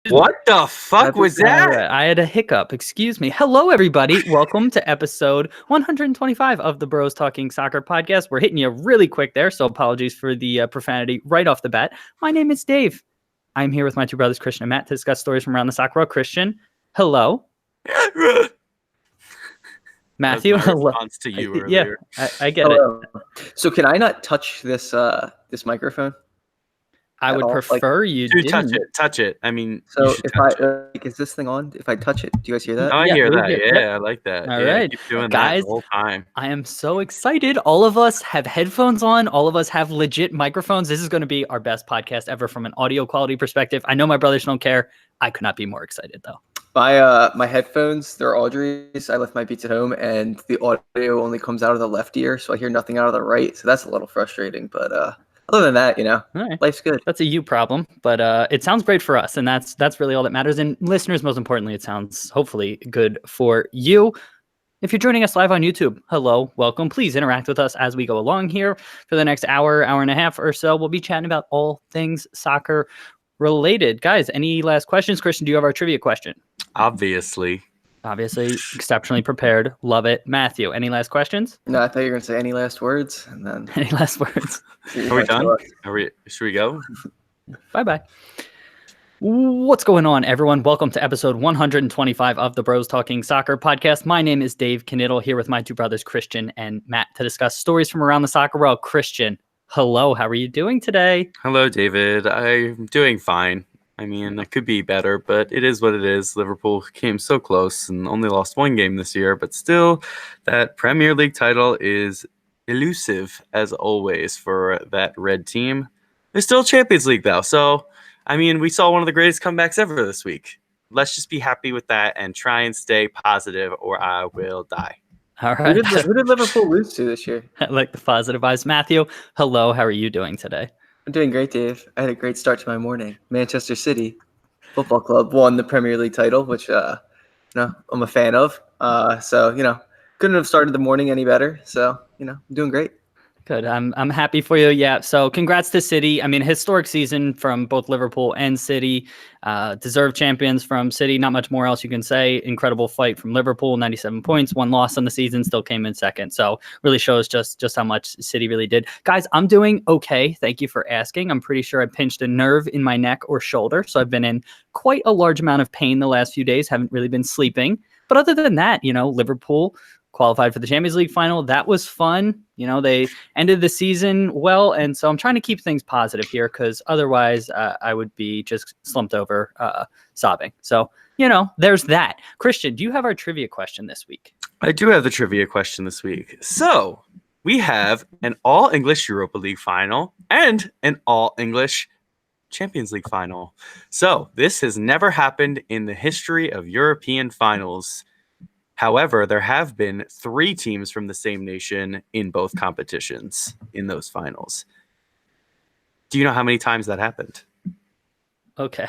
What the fuck was that? Right. I had a hiccup. Excuse me. Hello, everybody. Welcome to episode 125 of the Bros Talking Soccer podcast. We're hitting you really quick there, so apologies for the profanity right off the bat. My name is Dave. I'm here with my two brothers, Christian and Matt, to discuss stories from around the soccer world. Christian, hello. Matthew, That was my hello. response to you Yeah, earlier. I get it. So can I not touch this this microphone? I would all, prefer you Dude, didn't. touch it. I mean, So you should if touch it. is this thing on? If I touch it, do you guys hear that? Oh, I Yeah, hear we that. hear- Yeah, yep. I like that. All yeah, right. keep doing Guys, that the whole time. I am so excited. All of us have headphones on. All of us have legit microphones. This is going to be our best podcast ever from an audio quality perspective. I know my brothers don't care. I could not be more excited, though. My headphones, they're Audrey's. I left my Beats at home, and the audio only comes out of the left ear, so I hear nothing out of the right. So that's a little frustrating. But other than that, All right. life's good. That's a you problem, but it sounds great for us, and that's really all that matters. And listeners, most importantly, it sounds hopefully good for you. If you're joining us live on YouTube, hello, welcome. Please interact with us as we go along here for the next hour and a half or so. We'll be chatting about all things soccer related. Guys, any last questions? Christian, do you have our trivia question? Obviously, exceptionally prepared. Love it. Matthew, any last questions? No, I thought you were gonna say any last words, and then Any last words? Are we done? Should we go? Bye-bye. What's going on, everyone? Welcome to episode 125 of the Bros Talking Soccer podcast. My name is Dave Knittel, here with my two brothers, Christian and Matt, to discuss stories from around the soccer world. Christian, hello. How are you doing today? Hello, David. I'm doing fine. I mean, it could be better, but it is what it is. Liverpool came so close and only lost one game this year, but still, that Premier League title is elusive, as always, for that red team. There's still Champions League, though, so, I mean, we saw one of the greatest comebacks ever this week. Let's just be happy with that and try and stay positive, or I will die. All right. who did Liverpool lose to this year? I like the positive eyes. Matthew, hello. How are you doing today? I'm doing great, Dave. I had a great start to my morning. Manchester City Football Club won the Premier League title, which I'm a fan of. So couldn't have started the morning any better. So I'm doing great. Good. I'm happy for you. Yeah. So congrats to City. I mean, historic season from both Liverpool and City. Deserved champions from City. Not much more else you can say. Incredible fight from Liverpool. 97 points. One loss on the season. Still came in second. So really shows just how much City really did. Guys, I'm doing okay. Thank you for asking. I'm pretty sure I pinched a nerve in my neck or shoulder. So I've been in quite a large amount of pain the last few days. Haven't really been sleeping. But other than that, Liverpool qualified for the Champions League final. That was fun. They ended the season well. And so I'm trying to keep things positive here because otherwise I would be just slumped over sobbing. So, there's that. Christian, do you have our trivia question this week? I do have the trivia question this week. So we have an all-English Europa League final and an all-English Champions League final. So this has never happened in the history of European finals. However, there have been 3 teams from the same nation in both competitions in those finals. Do you know how many times that happened? Okay.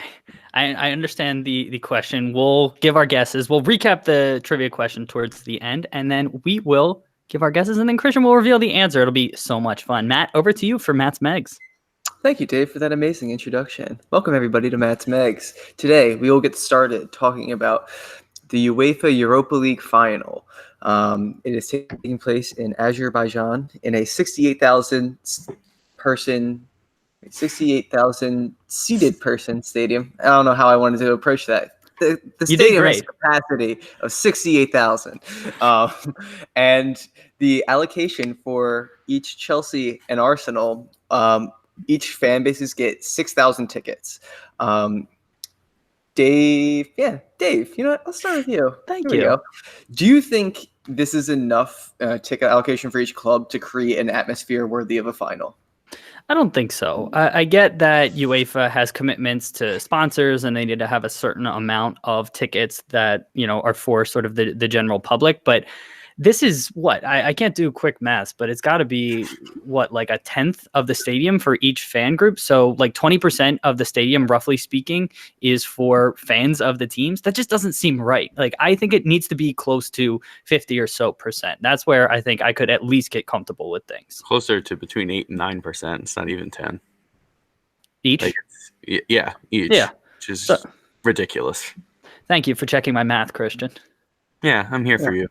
I understand the question. We'll give our guesses. We'll recap the trivia question towards the end, and then we will give our guesses, and then Christian will reveal the answer. It'll be so much fun. Matt, over to you for Matt's Megs. Thank you, Dave, for that amazing introduction. Welcome, everybody, to Matt's Megs. Today, we will get started talking about the UEFA Europa League final. It is taking place in Azerbaijan in a 68,000 seated person stadium. I don't know how I wanted to approach that. The stadium has a capacity of 68,000. And the allocation for each Chelsea and Arsenal, each fan bases get 6,000 tickets. Dave, you know what? I'll start with you. Thank you. Do you think this is enough ticket allocation for each club to create an atmosphere worthy of a final? I don't think so. I get that UEFA has commitments to sponsors and they need to have a certain amount of tickets that, are for sort of the general public. But this is what I can't do quick math, but it's got to be like a 10th of the stadium for each fan group. So like 20% of the stadium, roughly speaking, is for fans of the teams. That just doesn't seem right. Like, I think it needs to be close to 50 or so percent. That's where I think I could at least get comfortable with things. Closer to between 8 and 9%. It's not even 10 each. Like each. Yeah. Which is ridiculous. Thank you for checking my math, Christian. Yeah, I'm here for you.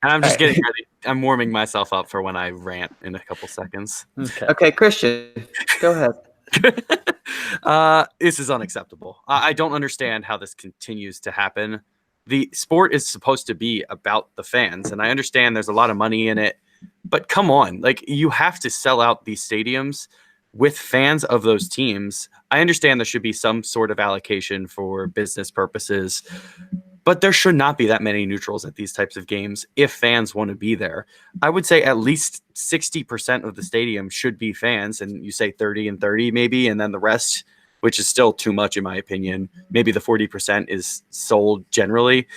And I'm just All getting ready. I'm warming myself up for when I rant in a couple seconds. Okay, Christian, go ahead. This is unacceptable. I don't understand how this continues to happen. The sport is supposed to be about the fans, and I understand there's a lot of money in it, but come on, like, you have to sell out these stadiums with fans of those teams. I understand there should be some sort of allocation for business purposes, but there should not be that many neutrals at these types of games if fans want to be there. I would say at least 60% of the stadium should be fans, and you say 30 and 30 maybe, and then the rest, which is still too much in my opinion, maybe the 40% is sold generally.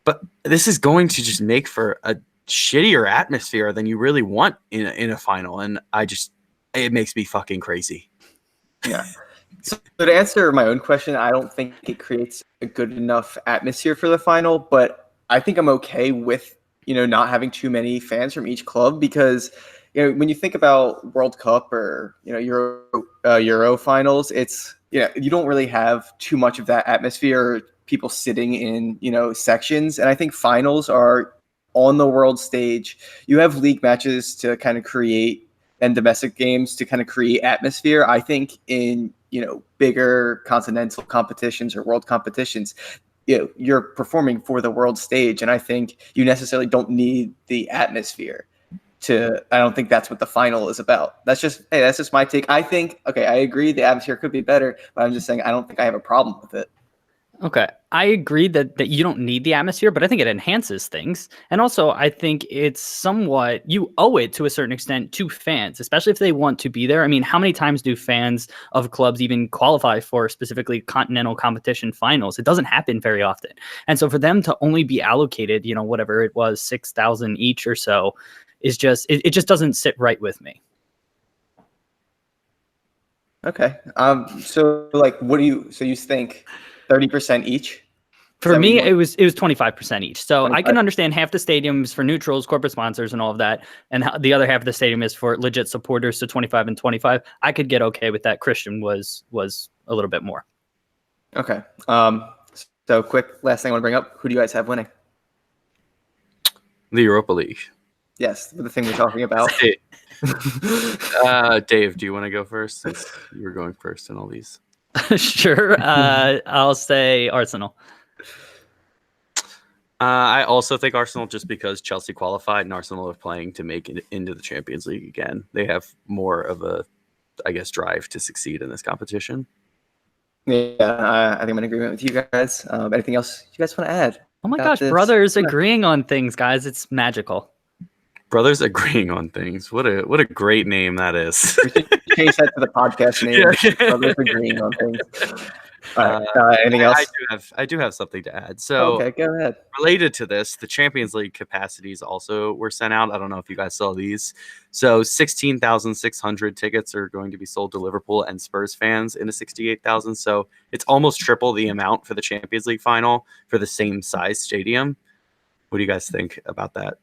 But this is going to just make for a shittier atmosphere than you really want in a final, and it makes me fucking crazy. Yeah. So to answer my own question, I don't think it creates a good enough atmosphere for the final, but I think I'm okay with, not having too many fans from each club because, when you think about World Cup or, Euro finals, it's, you don't really have too much of that atmosphere, people sitting in, sections. And I think finals are on the world stage. You have league matches to kind of create and domestic games to kind of create atmosphere. I think in, bigger continental competitions or world competitions, you're performing for the world stage. And I think you necessarily don't need the atmosphere I don't think that's what the final is about. That's just my take. I think, okay, I agree the atmosphere could be better, but I'm just saying, I don't think I have a problem with it. Okay. I agree that you don't need the atmosphere, but I think it enhances things. And also, I think it's somewhat, you owe it to a certain extent to fans, especially if they want to be there. I mean, how many times do fans of clubs even qualify for specifically continental competition finals? It doesn't happen very often. And so for them to only be allocated, whatever it was, 6,000 each or so, is just, it just doesn't sit right with me. Okay. So like, so you think 30% each? For me, it was 25% each. So 25. I can understand half the stadiums for neutrals, corporate sponsors, and all of that, and the other half of the stadium is for legit supporters. So 25 and 25. I could get okay with that. Christian was a little bit more. Okay. So quick last thing I want to bring up. Who do you guys have winning? The Europa League. Yes, the thing we're talking about. Dave, do you want to go first? Since you were going first in all these. Sure. I'll say Arsenal. I also think Arsenal, just because Chelsea qualified and Arsenal are playing to make it into the Champions League again. They have more of a, drive to succeed in this competition. Yeah, I think I'm in agreement with you guys. Anything else you guys want to add? Oh my gosh, brothers agreeing on things, guys. It's magical. Brothers agreeing on things. What a great name that is. We should change that to the podcast name. Yeah. Brothers agreeing on things. Anything else? I do have something to add. So, okay, go ahead. Related to this, the Champions League capacities also were sent out. I don't know if you guys saw these. So 16,600 tickets are going to be sold to Liverpool and Spurs fans in a 68,000. So it's almost triple the amount for the Champions League final for the same size stadium. What do you guys think about that?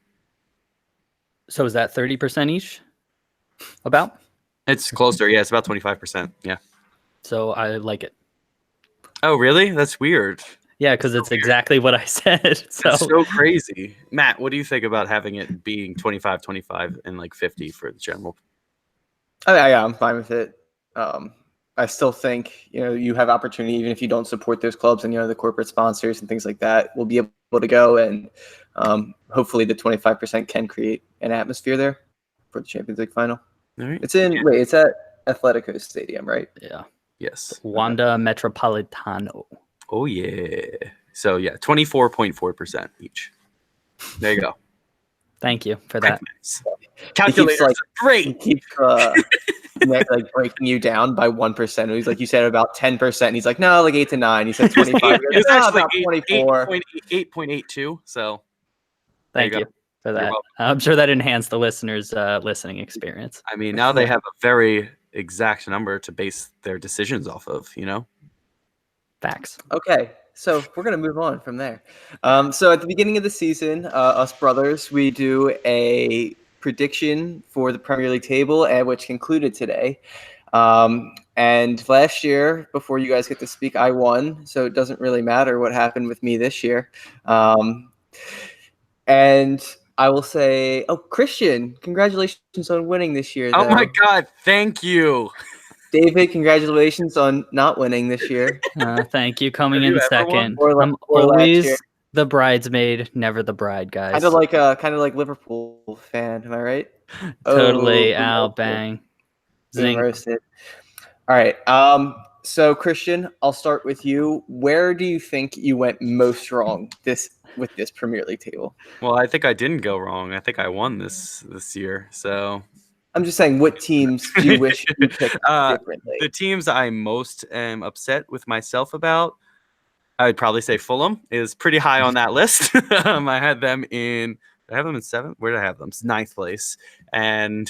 So is that 30% each? About? It's closer. Yeah, it's about 25%. Yeah. So I like it. Oh, really? That's weird. Yeah, because it's exactly what I said. So. It's so crazy. Matt, what do you think about having it being 25, 25, and like 50 for the general? Yeah, I'm fine with it. I still think, you have opportunity, even if you don't support those clubs and, the corporate sponsors and things like that will be able to go. And hopefully the 25% can create an atmosphere there for the Champions League final. All right. It's at Atletico Stadium, right? Yeah. Yes. Wanda Metropolitano. Oh, yeah. So, 24.4% each. There you go. Thank you for that. Calculators are great. He keeps breaking you down by 1%. He's like, you said about 10%. He's like, no, like 8 to 9. He said 25. It's actually about 24. 8.82. So, thank you for that. I'm sure that enhanced the listeners' listening experience. I mean, now they have a very exact number to base their decisions off of, Facts. Okay, so we're going to move on from there. So at the beginning of the season, us brothers, we do a prediction for the Premier League table, which concluded today. And last year, before you guys get to speak, I won, so it doesn't really matter what happened with me this year. And I will say, Christian, congratulations on winning this year, Oh though. my God, thank you. David, congratulations on not winning this year. Thank you. Coming Have in you ever won? second. Or I'm last year. always the bridesmaid, never the bride, guys. Kind of like Liverpool fan, am I right? Totally. Oh, Ow, roasted. Bang. Being Zing. roasted. All right. So Christian, I'll start with you. Where do you think you went most wrong with this Premier League table? Well, I think I didn't go wrong. I think I won this year. So I'm just saying, what teams do you wish you picked differently? the teams I most am upset with myself about, I'd probably say Fulham is pretty high on that list. I had them in. Did I have them in 7th? Where did I have them? 9th place, and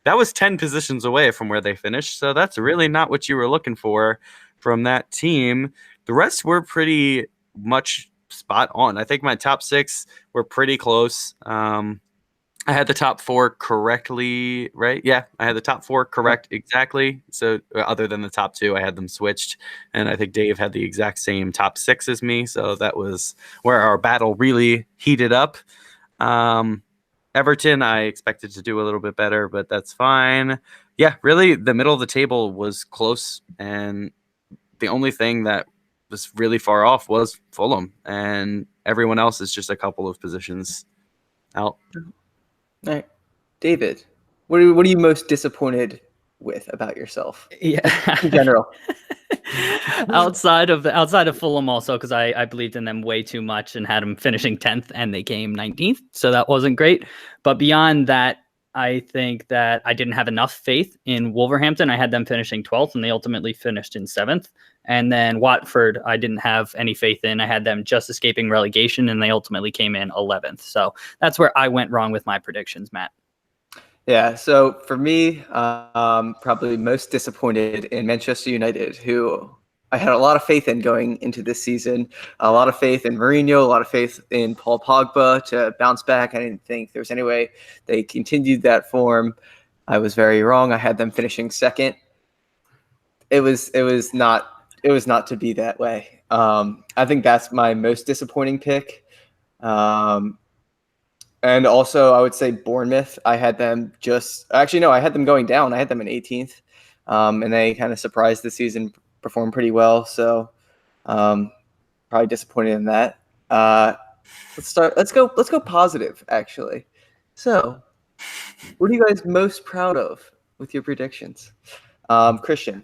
that was 10 positions away from where they finished. So that's really not what you were looking for from that team. The rest were pretty much spot on. I think my top 6 were pretty close. I had the top 4 correctly, right? Yeah, I had the top 4 correct exactly. So other than the top 2, I had them switched. And I think Dave had the exact same top 6 as me. So that was where our battle really heated up. Everton, I expected to do a little bit better, but that's fine. Yeah, really, the middle of the table was close. And the only thing that was really far off was Fulham. And everyone else is just a couple of positions out. All right, David, what are you most disappointed with about yourself? Yeah. In general. outside of Fulham also, because I believed in them way too much and had them finishing 10th and they came 19th. So that wasn't great. But beyond that, I think that I didn't have enough faith in Wolverhampton. I had them finishing 12th and they ultimately finished in 7th. And then Watford, I didn't have any faith in. I had them just escaping relegation and they ultimately came in 11th. So that's where I went wrong with my predictions, Matt. Yeah, so for me, probably most disappointed in Manchester United, who I had a lot of faith in going into this season, a lot of faith in Mourinho, a lot of faith in Paul Pogba to bounce back. I didn't think there was any way they continued that form. I was very wrong. I had them finishing second. It was not to be that way. I think that's my most disappointing pick. And also, I would say Bournemouth. I had them I had them going down. I had them in 18th, and they kind of surprised the season, performed pretty well. So, probably disappointed in that. Let's go positive, actually. So, what are you guys most proud of with your predictions, Christian?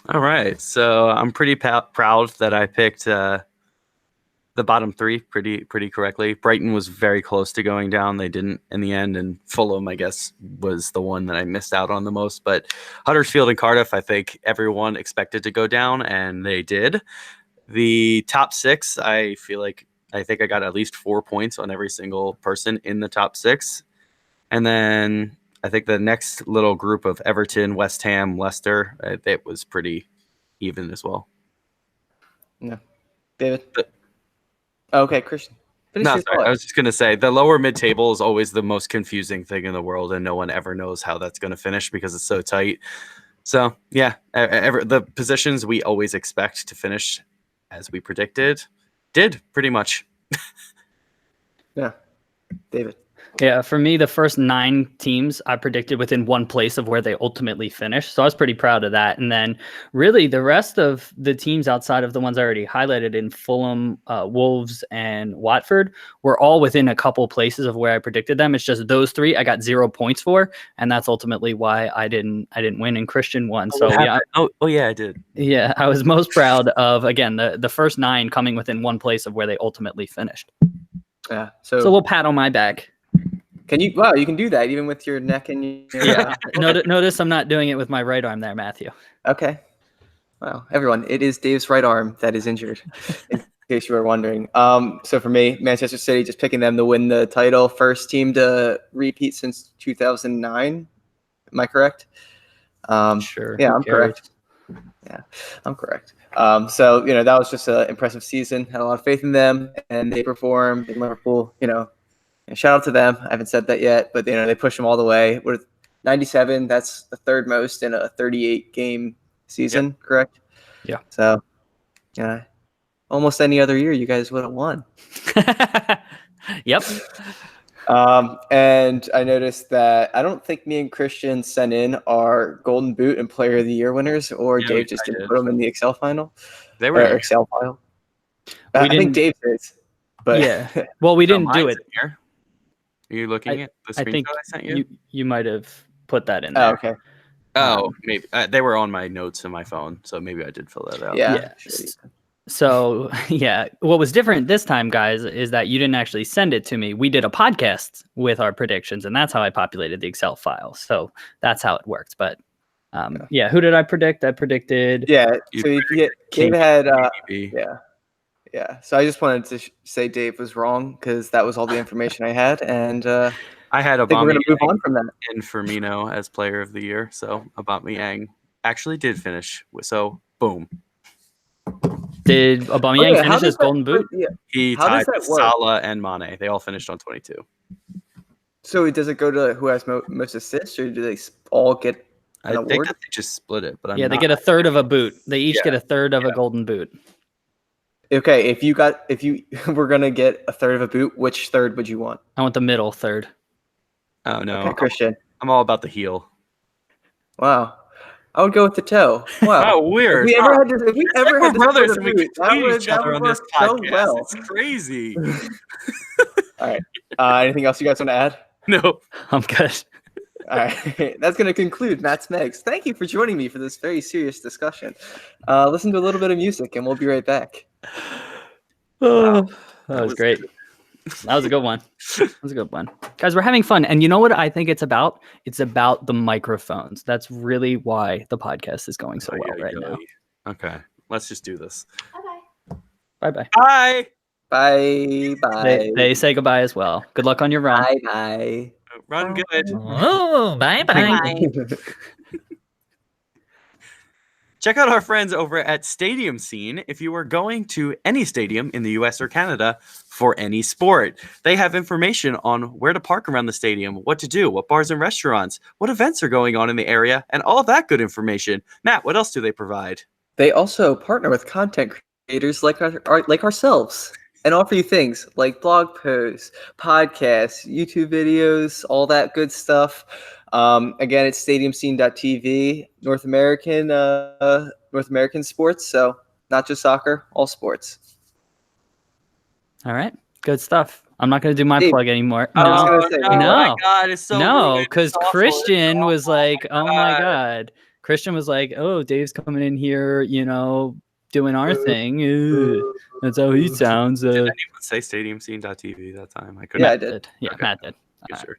All right, so I'm pretty proud that I picked the bottom 3 pretty correctly. Brighton was very close to going down. They didn't in the end, and Fulham, I guess, was the one that I missed out on the most. But Huddersfield and Cardiff, I think everyone expected to go down, and they did. The top 6, I think I got at least 4 points on every single person in the top 6. And then I think the next little group of Everton, West Ham, Leicester, it was pretty even as well. Yeah, David. Okay, Christian. No, sorry. I was just going to say the lower mid table is always the most confusing thing in the world, and no one ever knows how that's going to finish because it's so tight. So, yeah, the positions we always expect to finish as we predicted did pretty much. Yeah, David. Yeah, for me, the first 9 teams I predicted within one place of where they ultimately finished. So I was pretty proud of that. And then really the rest of the teams outside of the ones I already highlighted in Fulham, Wolves, and Watford were all within a couple places of where I predicted them. It's just those 3 I got 0 points for. And that's ultimately why I didn't win and Christian won. So yeah. Yeah, I did. Yeah, I was most proud of, again, the first 9 coming within one place of where they ultimately finished. Yeah. So a little pat on my back. You can do that even with your neck and your yeah. Notice I'm not doing it with my right arm there, Matthew. Okay. Well, everyone, it is Dave's right arm that is injured, in case you were wondering. So for me, Manchester City, just picking them to win the title, first team to repeat since 2009. Am I correct? Sure. Yeah, I'm correct. Yeah, I'm correct. So that was just an impressive season. Had a lot of faith in them, and they performed in Liverpool. Shout out to them. I haven't said that yet, but they pushed them all the way. With 97, that's the 3rd most in a 38 game season, correct? Yeah. So, yeah, almost any other year you guys would have won. Yep. And I noticed that I don't think me and Christian sent in our Golden Boot and Player of the Year winners, or Yeah, Dave just didn't put them in the Excel final. They were in Excel file. We I think didn't- Dave is, but Yeah. Well, we didn't do mine's it. in here. Are you looking at the I screenshot think I sent you? you might have put that in there. Oh, okay. Maybe they were on my notes in my phone, so maybe I did fill that out. Yeah. So, yeah, what was different this time, guys, is that you didn't actually send it to me. We did a podcast with our predictions, and that's how I populated the Excel file. So that's how it worked. But yeah, who did I predict? I predicted. Yeah. You So Dave had. Yeah. So I just wanted to say Dave was wrong because that was all the information I had, and I had I think we're Obama going to move on from that. and Firmino as player of the year, so Aubameyang actually did finish. So boom, Did Aubameyang Okay, how finish does his that Golden Boot? Yeah. he How does tied that with work? Salah and Mane. They all finished on 22. So does it go to who has most assists, or do they all get an I think award? that they just split it, but I'm Yeah, they not- get a third of a boot. They each Yeah, get a third of a Golden Boot. Okay, if you were gonna get a third of a boot, which third would you want? I want the middle third. Oh no, Okay, Christian. I'm all about the heel. Wow, I would go with the toe. Wow, Oh, weird. If we ever had to, if we It's ever like had we're to brothers split and a we boot, that complete would each other on this work so podcast. well. It's crazy. All right. Anything else you guys want to add? No. I'm good. All right. That's going to conclude Matt's Megs. Thank you for joining me for this very serious discussion. Listen to a little bit of music, and we'll be right back. Oh, that was was great. That was a good one. That was a good one. Guys, we're having fun. And you know what I think it's about? It's about the microphones. That's really why the podcast is going so well right now. Okay, let's just do this. Bye-bye. Bye. Bye. They say goodbye as well. Good luck on your run. Bye. Run good. Oh, bye. Check out our friends over at Stadium Scene if you are going to any stadium in the US or Canada for any sport. They have information on where to park around the stadium, what to do, what bars and restaurants, what events are going on in the area, and all that good information. Matt, what else do they provide? They also partner with content creators like ourselves and offer you things like blog posts, podcasts, YouTube videos, all that good stuff. Again, it's stadiumscene.tv, North American sports, so not just soccer, all sports. All right. Good stuff. I'm not going to do my Dave, plug anymore. I was No. gonna say, Oh No. my God, it's so No, rude. because It's awful. Christian It's was awful. like, oh my God. God. Christian was like, oh, Dave's coming in here, doing our thing. Ugh. That's how he sounds. Did anyone say stadiumscene.tv that time? I couldn't. Yeah, I did. Yeah, Okay. Matt did. Yeah, sure.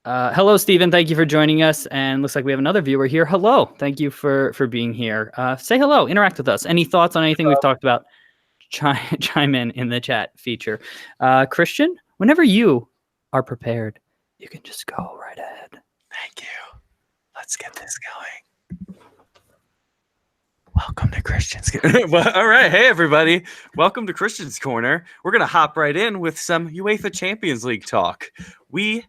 Hello, Stephen. Thank you for joining us. And looks like we have another viewer here. Hello. Thank you for being here. Say hello. Interact with us. Any thoughts on anything we've talked about? Chime in the chat feature. Christian, whenever you are prepared, you can just go right ahead. Thank you. Let's get this going. Welcome to Christian's Corner. All right. Hey, everybody. Welcome to Christian's Corner. We're going to hop right in with some UEFA Champions League talk. We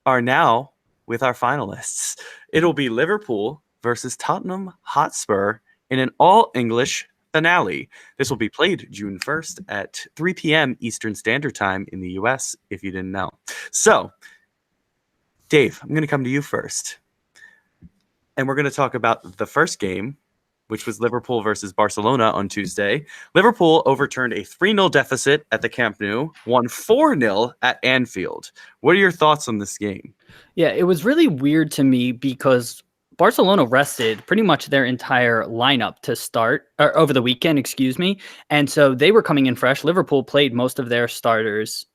are now with our finalists. It'll be Liverpool versus Tottenham Hotspur in an all-English finale. This will be played June 1st at 3 p.m. Eastern Standard Time in the U.S., if you didn't know. So, Dave, I'm going to come to you first. And we're going to talk about the first game, which was Liverpool versus Barcelona on Tuesday. Liverpool overturned a 3-0 deficit at the Camp Nou, won 4-0 at Anfield. What are your thoughts on this game? Yeah, it was really weird to me because Barcelona rested pretty much their entire lineup to start or over the weekend, and so they were coming in fresh. Liverpool played most of their starters,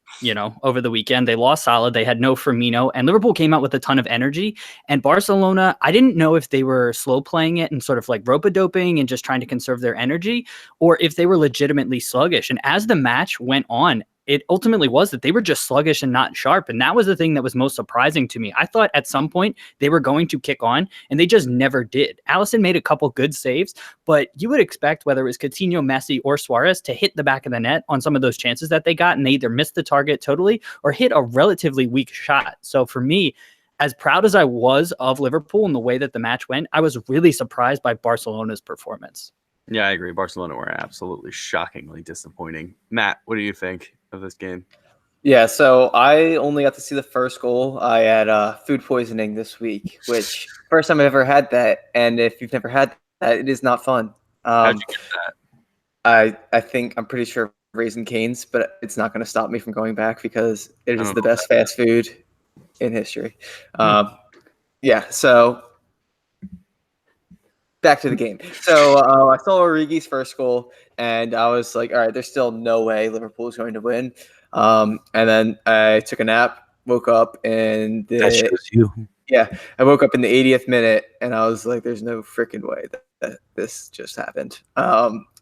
over the weekend. They lost Salah, they had no Firmino, and Liverpool came out with a ton of energy. And Barcelona, I didn't know if they were slow playing it and sort of like rope-a-doping and just trying to conserve their energy, or if they were legitimately sluggish. And as the match went on, it ultimately was that they were just sluggish and not sharp. And that was the thing that was most surprising to me. I thought at some point they were going to kick on, and they just never did. Alisson made a couple good saves, but you would expect whether it was Coutinho, Messi, or Suarez to hit the back of the net on some of those chances that they got, and they either missed the target totally or hit a relatively weak shot. So for me, as proud as I was of Liverpool and the way that the match went, I was really surprised by Barcelona's performance. Yeah, I agree. Barcelona were absolutely shockingly disappointing. Matt, what do you think of this game? Yeah, so I only got to see the first goal. I had food poisoning this week, which first time I've ever had that. And if you've never had that, it is not fun. How'd you get that? I think I'm pretty sure Raising Cane's, but it's not going to stop me from going back because it I is don't the know best fast food in history. Yeah, so back to the game. So I saw Origi's first goal, and I was like, all right, there's still no way Liverpool is going to win. And then I took a nap, woke up, and That shows you. I woke up in the 80th minute, and I was like, there's no freaking way that this just happened.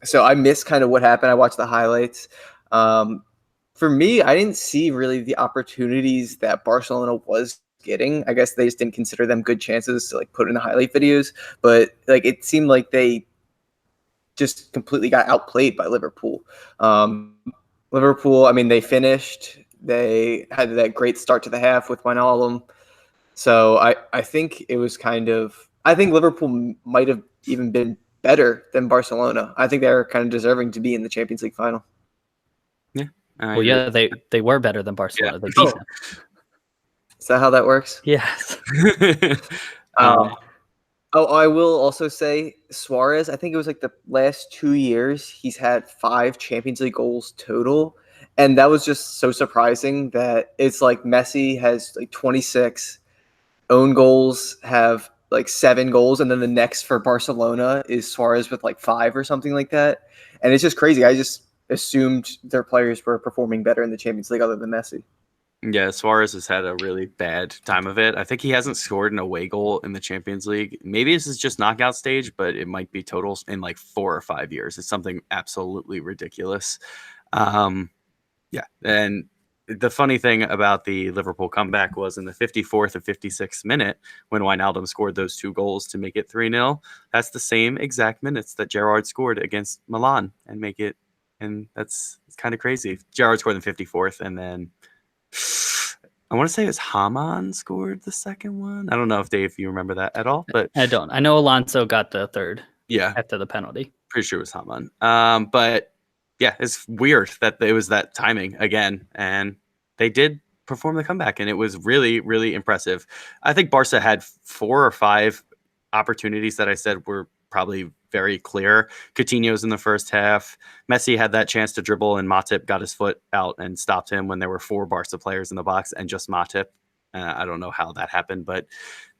So I missed kind of what happened. I watched the highlights. For me, I didn't see really the opportunities that Barcelona was getting. I guess they just didn't consider them good chances to like put in the highlight videos. But like it seemed like they just completely got outplayed by Liverpool. Liverpool, I mean, they finished. They had that great start to the half with Wijnaldum. So I think it was I think Liverpool might have even been better than Barcelona. I think they're kind of deserving to be in the Champions League final. Yeah. Well, yeah, they were better than Barcelona. They beat them. Is that how that works? Yes. I will also say Suarez, I think it was like the last 2 years, he's had 5 Champions League goals total. And that was just so surprising that it's like Messi has like 26, own goals have like 7 goals, and then the next for Barcelona is Suarez with like 5 or something like that. And it's just crazy. I just assumed their players were performing better in the Champions League other than Messi. Yeah, Suarez has had a really bad time of it. I think he hasn't scored an away goal in the Champions League. Maybe this is just knockout stage, but it might be totals in like 4 or 5 years. It's something absolutely ridiculous. Yeah, and the funny thing about the Liverpool comeback was in the 54th and 56th minute when Wijnaldum scored those 2 goals to make it 3-0. That's the same exact minutes that Gerrard scored against Milan and make it, and it's kind of crazy. Gerrard scored in the 54th, and then I want to say it was Haman scored the second one. I don't know if Dave, you remember that at all, but I don't. I know Alonso got the third. Yeah, after the penalty. Pretty sure it was Haman. But yeah, it's weird that it was that timing again, and they did perform the comeback, and it was really, really impressive. I think Barca had 4 or 5 opportunities that I said were probably very clear. Coutinho's in the first half. Messi had that chance to dribble, and Matip got his foot out and stopped him when there were 4 Barca players in the box and just Matip. I don't know how that happened, but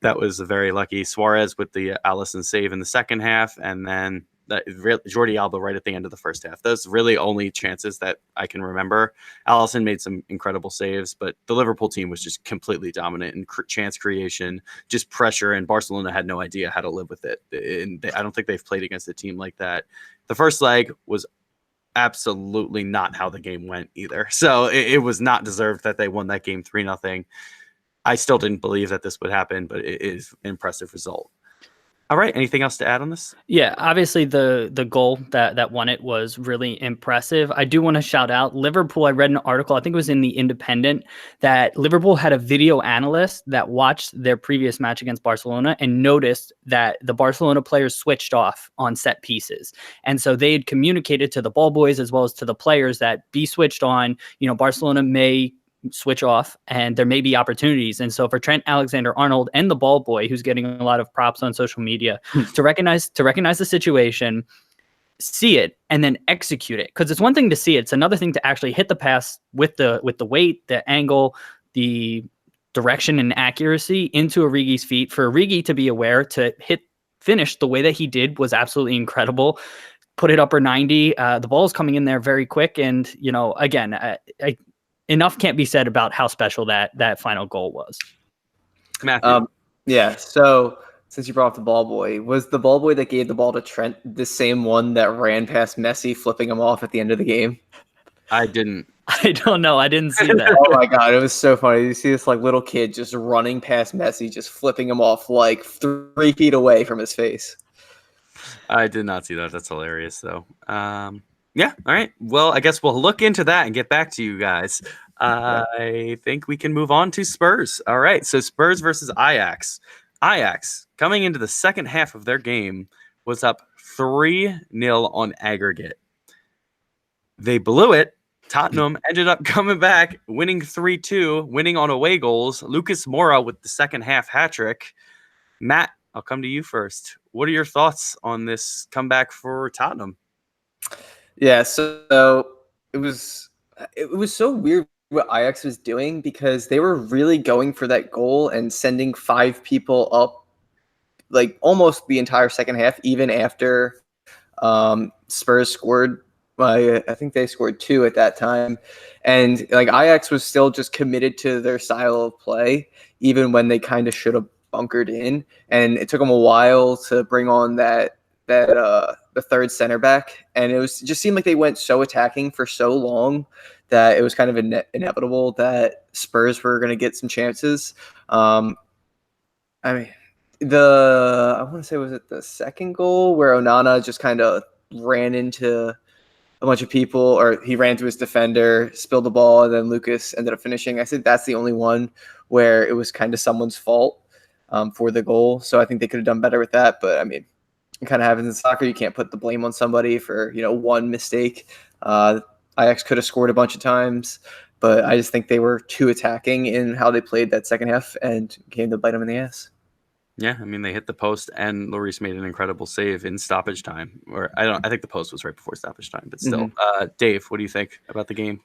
that was very lucky. Suarez with the Alisson save in the second half, and then Jordi Alba right at the end of the first half. Those really only chances that I can remember. Alisson made some incredible saves, but the Liverpool team was just completely dominant in chance creation, just pressure, and Barcelona had no idea how to live with it. And I don't think they've played against a team like that. The first leg was absolutely not how the game went either. So it was not deserved that they won that game 3-0. I still didn't believe that this would happen, but it is an impressive result. All right. Anything else to add on this? Yeah, obviously the goal that won it was really impressive. I do want to shout out Liverpool. I read an article, I think it was in the Independent, that Liverpool had a video analyst that watched their previous match against Barcelona and noticed that the Barcelona players switched off on set pieces. And so they had communicated to the ball boys as well as to the players that be switched on. Barcelona may switch off and there may be opportunities. And so for Trent Alexander-Arnold and the ball boy, who's getting a lot of props on social media, to recognize the situation, see it, and then execute it. Because it's one thing to see it, it's another thing to actually hit the pass with the weight, the angle, the direction and accuracy into Origi's feet. For Origi to be aware to finish the way that he did was absolutely incredible. Put it upper 90. The ball is coming in there very quick. And, again, enough can't be said about how special that final goal was. Matthew. Yeah, so since you brought up the ball boy, was the ball boy that gave the ball to Trent the same one that ran past Messi, flipping him off at the end of the game? I didn't. I don't know. I didn't see that. Oh my God, it was so funny. You see this little kid just running past Messi, just flipping him off 3 feet away from his face. I did not see that. That's hilarious, though. Yeah. All right. Well, I guess we'll look into that and get back to you guys. I think we can move on to Spurs. All right, so Spurs versus Ajax. Ajax, coming into the second half of their game, was up 3-0 on aggregate. They blew it. Tottenham ended up coming back, winning 3-2, winning on away goals. Lucas Moura with the second half hat trick. Matt, I'll come to you first. What are your thoughts on this comeback for Tottenham? Yeah, so it was so weird what Ajax was doing because they were really going for that goal and sending 5 people up like almost the entire second half, even after Spurs scored. I think they scored 2 at that time, and like Ajax was still just committed to their style of play, even when they kind of should have bunkered in. And it took them a while to bring on the third center back, and it just seemed like they went so attacking for so long that it was kind of inevitable that Spurs were going to get some chances. I mean, I want to say, was it the second goal where Onana just kind of ran into a bunch of people, or he ran to his defender, spilled the ball, and then Lucas ended up finishing. I think that's the only one where it was kind of someone's fault for the goal. So I think they could have done better with that. But I mean, it kind of happens in soccer. You can't put the blame on somebody for one mistake. Ajax could have scored a bunch of times, but I just think they were too attacking in how they played that second half and came to bite them in the ass. Yeah, I mean, they hit the post, and Lloris made an incredible save in stoppage time. Or I think the post was right before stoppage time, but still. Dave, what do you think about the game?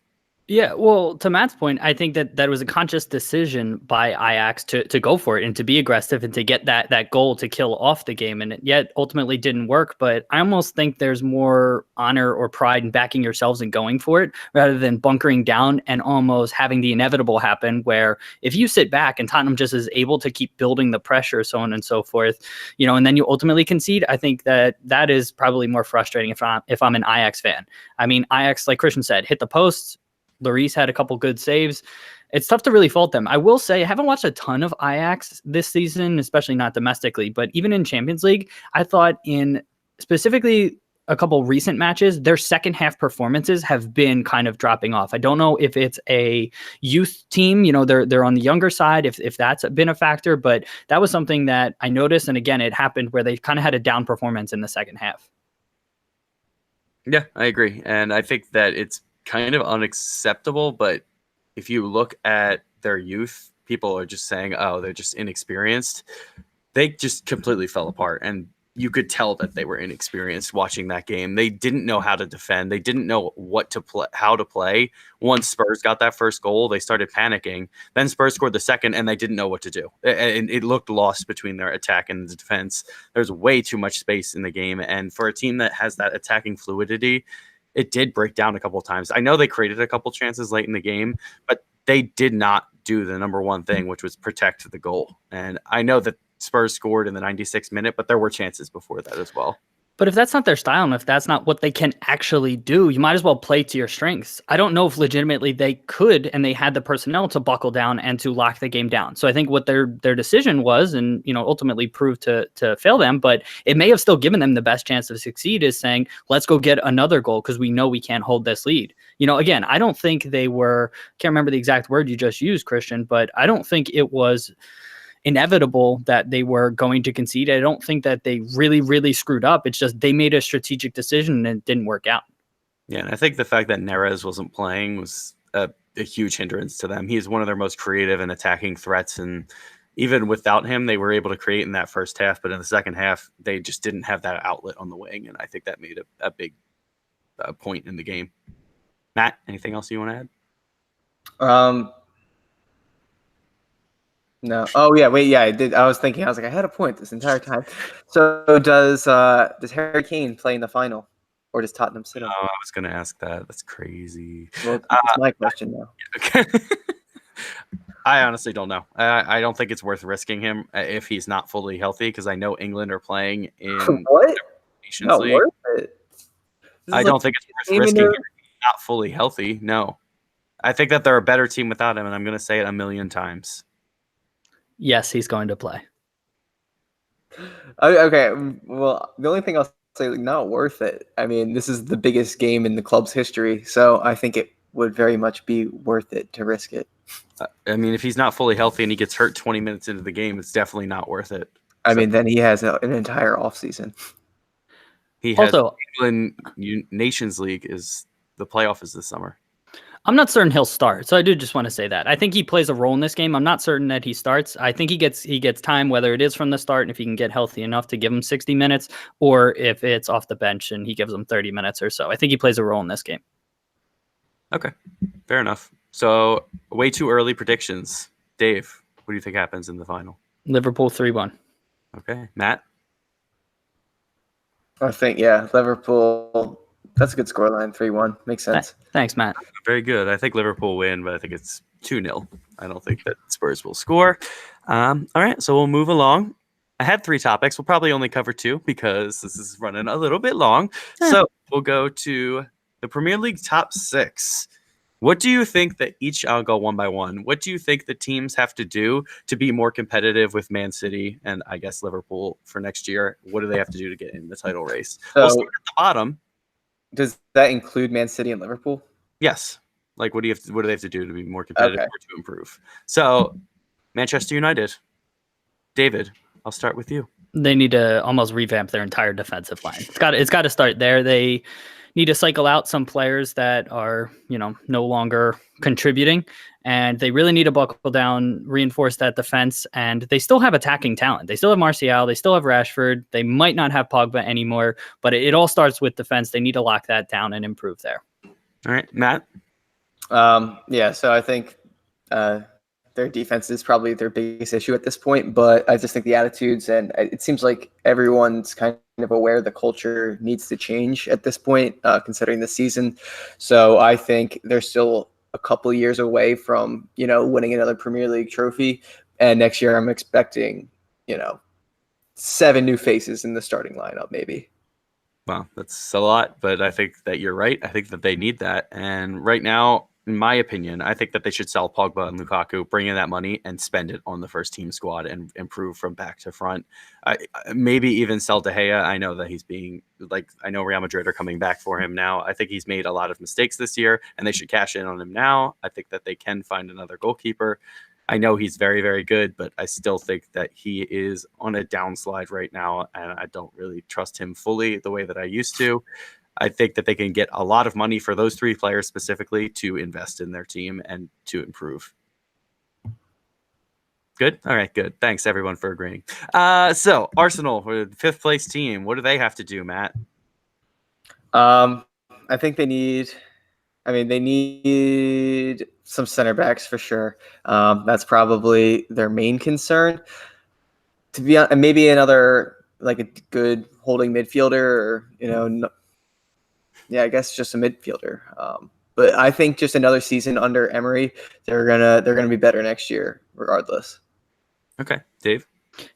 Yeah, well, to Matt's point, I think that was a conscious decision by Ajax to go for it and to be aggressive and to get that goal to kill off the game. And yet ultimately didn't work. But I almost think there's more honor or pride in backing yourselves and going for it rather than bunkering down and almost having the inevitable happen where if you sit back and Tottenham just is able to keep building the pressure, so on and so forth, and then you ultimately concede. I think that is probably more frustrating if I'm an Ajax fan. I mean, Ajax, like Christian said, hit the posts. Lloris had a couple good saves. It's tough to really fault them. I will say I haven't watched a ton of Ajax this season, especially not domestically, but even in Champions League, I thought in specifically a couple recent matches, their second half performances have been kind of dropping off. I don't know if it's a youth team, they're on the younger side, if that's been a factor, but that was something that I noticed. And again, it happened where they kind of had a down performance in the second half. Yeah, I agree. And I think that it's kind of unacceptable, but if you look at their youth, people are just saying, oh, they're just inexperienced. They just completely fell apart, and you could tell that they were inexperienced watching that game. They didn't know how to defend. They didn't know what to play, how to play. Once Spurs got that first goal, they started panicking. Then Spurs scored the second, and they didn't know what to do. And it looked lost between their attack and the defense. There's way too much space in the game, and for a team that has that attacking fluidity, it did break down a couple of times. I know they created a couple chances late in the game, but they did not do the number one thing, which was protect the goal. And I know that Spurs scored in the 96th minute, but there were chances before that as well. But if that's not their style and if that's not what they can actually do, you might as well play to your strengths. I don't know if legitimately they could and they had the personnel to buckle down and to lock the game down. So I think what their decision was, and ultimately proved to fail them, but it may have still given them the best chance to succeed, is saying, let's go get another goal because we know we can't hold this lead. Again, I don't think they were, can't remember the exact word you just used, Christian, but I don't think it was inevitable that they were going to concede. I don't think that they really, really screwed up. It's just they made a strategic decision and it didn't work out. Yeah, and I think the fact that Neres wasn't playing was a huge hindrance to them. He's one of their most creative and attacking threats, and even without him, they were able to create in that first half, but in the second half, they just didn't have that outlet on the wing, and I think that made a big point in the game. Matt, anything else you want to add? No. Oh yeah. Wait. Yeah. I did. I was thinking. I was like, I had a point this entire time. So does Harry Kane play in the final, or does Tottenham sit him? Oh, I was going to ask that. That's crazy. Well, that's my question now. Okay. I honestly don't know. I don't think it's worth risking him if he's not fully healthy, because I know England are playing in what? Nations Not League. worth it. I don't think it's worth risking him if he's not fully healthy. No. I think that they're a better team without him, and I'm going to say it a million times. Yes, he's going to play. Okay. Well, the only thing I'll say, not worth it. I mean, this is the biggest game in the club's history, so I think it would very much be worth it to risk it. I mean, if he's not fully healthy and he gets hurt 20 minutes into the game, it's definitely not worth it. I mean, then he has an entire offseason. He has Also, England Nations League the playoff is this summer. I'm not certain he'll start, so I do just want to say that. I think he plays a role in this game. I'm not certain that he starts. I think he gets time, whether it is from the start and if he can get healthy enough to give him 60 minutes, or if it's off the bench and he gives him 30 minutes or so. I think he plays a role in this game. Okay, fair enough. So way too early predictions. Dave, what do you think happens in the final? Liverpool 3-1. Okay, Matt? I think, yeah, Liverpool, that's a good scoreline, 3-1. Makes sense. Thanks, Matt. Very good. I think Liverpool win, but I think it's 2-0. I don't think that Spurs will score. All right, so we'll move along. I had 3 topics. We'll probably only cover 2 because this is running a little bit long. So we'll go to the Premier League top 6. What do you think that I'll go one by one. What do you think the teams have to do to be more competitive with Man City and I guess Liverpool for next year? What do they have to do to get in the title race? So, we'll start at the bottom. Does that include Man City and Liverpool? Yes. Like, what do they have to do to be more competitive or to improve? So, Manchester United. David, I'll start with you. They need to almost revamp their entire defensive line. It's got to start there. They need to cycle out some players that are, no longer contributing, and they really need to buckle down, reinforce that defense. And they still have attacking talent. They still have Martial. They still have Rashford. They might not have Pogba anymore, but it all starts with defense. They need to lock that down and improve there. All right, Matt. Yeah, so I think their defense is probably their biggest issue at this point, but I just think the attitudes, and it seems like everyone's kind of aware the culture needs to change at this point, considering the season. So I think they're still a couple years away from, winning another Premier League trophy. And next year I'm expecting, 7 new faces in the starting lineup, maybe. Wow, that's a lot, but I think that you're right. I think that they need that. And right now, in my opinion, I think that they should sell Pogba and Lukaku, bring in that money and spend it on the first team squad and improve from back to front. Maybe even sell De Gea. I know that I know Real Madrid are coming back for him now. I think he's made a lot of mistakes this year and they should cash in on him now. I think that they can find another goalkeeper. I know he's very, very good, but I still think that he is on a downslide right now, and I don't really trust him fully the way that I used to. I think that they can get a lot of money for those 3 players specifically to invest in their team and to improve. Good? All right, good. Thanks, everyone, for agreeing. So, Arsenal, the 5th place team. What do they have to do, Matt? I think they need some center backs for sure. That's probably their main concern. To be honest, maybe another like a good holding midfielder, or I guess just a midfielder. But I think just another season under Emery, they're gonna be better next year, regardless. Okay, Dave.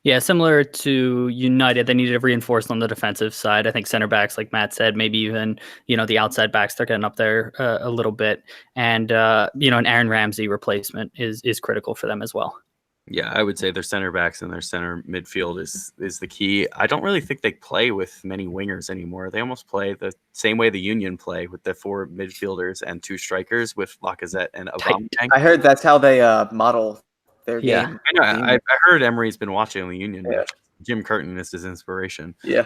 Yeah, similar to United, they needed to reinforce on the defensive side. I think center backs, like Matt said, maybe even, the outside backs, they're getting up there a little bit. And, an Aaron Ramsey replacement is critical for them as well. Yeah, I would say their center backs and their center midfield is the key. I don't really think they play with many wingers anymore. They almost play the same way the Union play with the 4 midfielders and 2 strikers with Lacazette and Aubameyang. I heard that's how they model their game. I know. I heard Emery's been watching the Union. Yeah. Jim Curtin is his inspiration. Yeah.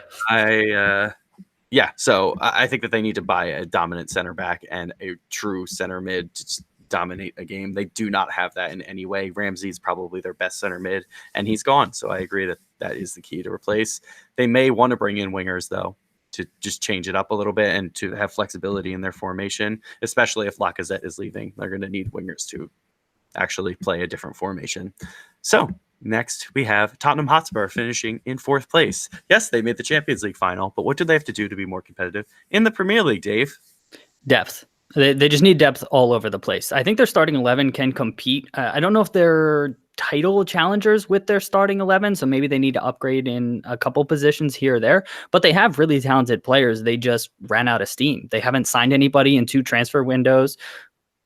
So I think that they need to buy a dominant center back and a true center mid to just dominate a game. They do not have that in any way. Ramsey's probably their best center mid, and he's gone. So I agree that is the key to replace. They may want to bring in wingers, though, to just change it up a little bit and to have flexibility in their formation, especially if Lacazette is leaving. They're going to need wingers to actually play a different formation. So next we have Tottenham Hotspur finishing in 4th place. Yes, they made the Champions League final, but what do they have to do to be more competitive in the Premier League, Dave? Depth. They just need depth all over the place. I think their starting 11 can compete. I don't know if they're title challengers with their starting 11, so maybe they need to upgrade in a couple positions here or there, but they have really talented players. They just ran out of steam. They haven't signed anybody in 2 transfer windows.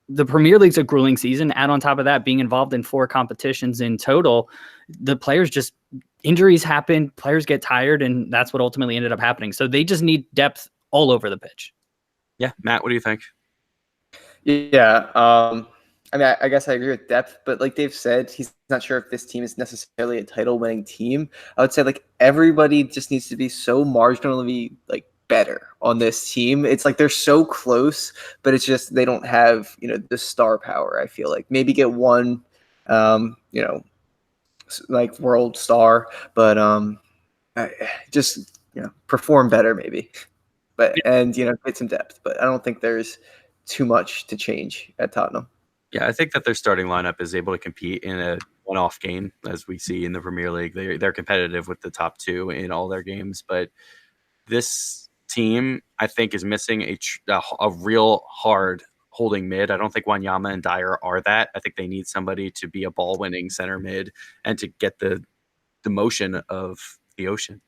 The Premier League's a grueling season. Add on top of that, being involved in 4 competitions in total, the players just, injuries happen, players get tired, and that's what ultimately ended up happening. So they just need depth all over the pitch. Yeah. Matt, what do you think? Yeah. I mean, I guess I agree with depth, but like Dave said, he's not sure if this team is necessarily a title-winning team. I would say like everybody just needs to be so marginally like better on this team. It's like they're so close, but it's just they don't have the star power. I feel like maybe get one, like world star, but just perform better maybe, and get some depth. But I don't think there's too much to change at Tottenham. Yeah, I think that their starting lineup is able to compete in a one-off game, as we see in the Premier League. They're competitive with the top two in all their games, but this team, I think, is missing a real hard holding mid. I don't think Wanyama and Dyer are that. I think they need somebody to be a ball-winning center mid and to get the motion of the ocean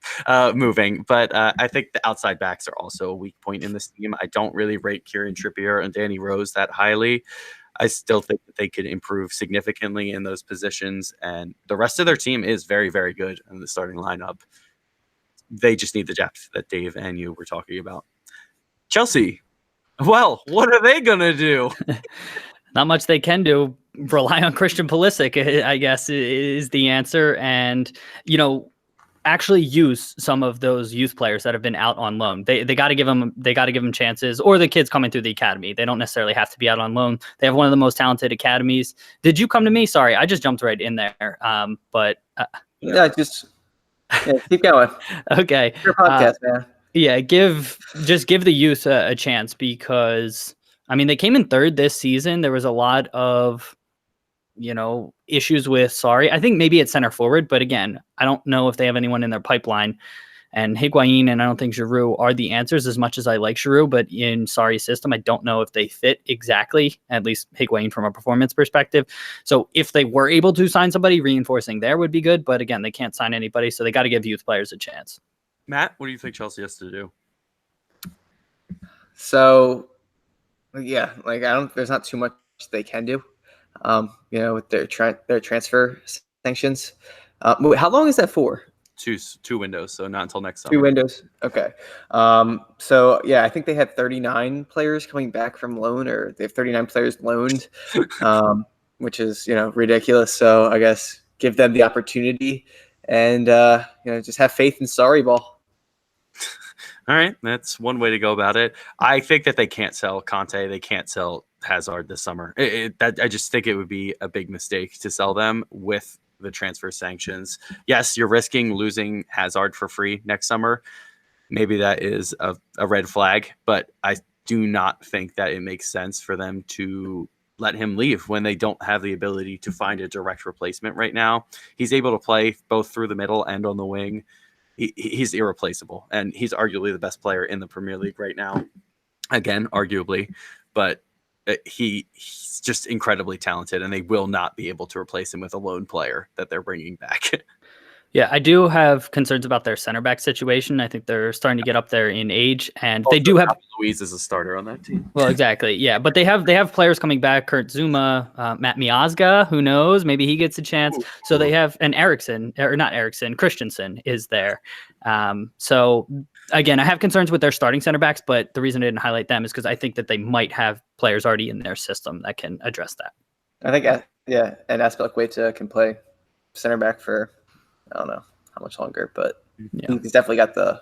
moving. But I think the outside backs are also a weak point in this team. I don't really rate Kieran Trippier and Danny Rose that highly. I still think that they could improve significantly in those positions, and the rest of their team is very, very good in the starting lineup. They just need the depth that Dave and you were talking about. Chelsea, well, what are they going to do? Not much they can do. Rely on Christian Pulisic, I guess, is the answer. And, actually use some of those youth players that have been out on loan. They got to give them chances, or the kids coming through the academy. They don't necessarily have to be out on loan. They have one of the most talented academies. Did you come to me? Sorry, I just jumped right in there. Keep going. Okay. Your podcast, man. Yeah, give the youth a chance, because I mean they came in third this season. There was a lot of issues with Sarri. I think maybe it's center forward, but again, I don't know if they have anyone in their pipeline. And Higuain and I don't think Giroud are the answers, as much as I like Giroud, but in Sarri's system, I don't know if they fit exactly, at least Higuain from a performance perspective. So if they were able to sign somebody, reinforcing there would be good. But again, they can't sign anybody, so they got to give youth players a chance. Matt, what do you think Chelsea has to do? So, yeah, like there's not too much they can do. With their transfer sanctions. How long is that for? Two windows, so not until next summer. 2 windows. Okay. So yeah, I think they had 39 players coming back from loan, or they have 39 players loaned, which is ridiculous. So I guess give them the opportunity, and just have faith in Sarri ball. All right, that's one way to go about it. I think that they can't sell Conte. They can't sell Hazard this summer. I just think it would be a big mistake to sell them with the transfer sanctions. Yes, you're risking losing Hazard for free next summer. Maybe that is a red flag, but I do not think that it makes sense for them to let him leave when they don't have the ability to find a direct replacement right now. He's able to play both through the middle and on the wing. He's irreplaceable, and he's arguably the best player in the Premier League right now. Again, arguably, but he's just incredibly talented, and they will not be able to replace him with a lone player that they're bringing back. Yeah, I do have concerns about their center back situation. I think they're starting to get up there in age, and also, they do have Luiz as a starter on that team. Well, exactly, yeah, but they have players coming back. Kurt Zuma, Matt Miazga, who knows? Maybe he gets a chance. So they have Christensen is there. So again, I have concerns with their starting center backs, but the reason I didn't highlight them is because I think that they might have players already in their system that can address that. I think, and Azpilicueta can play center back for, I don't know how much longer, but he's definitely got the.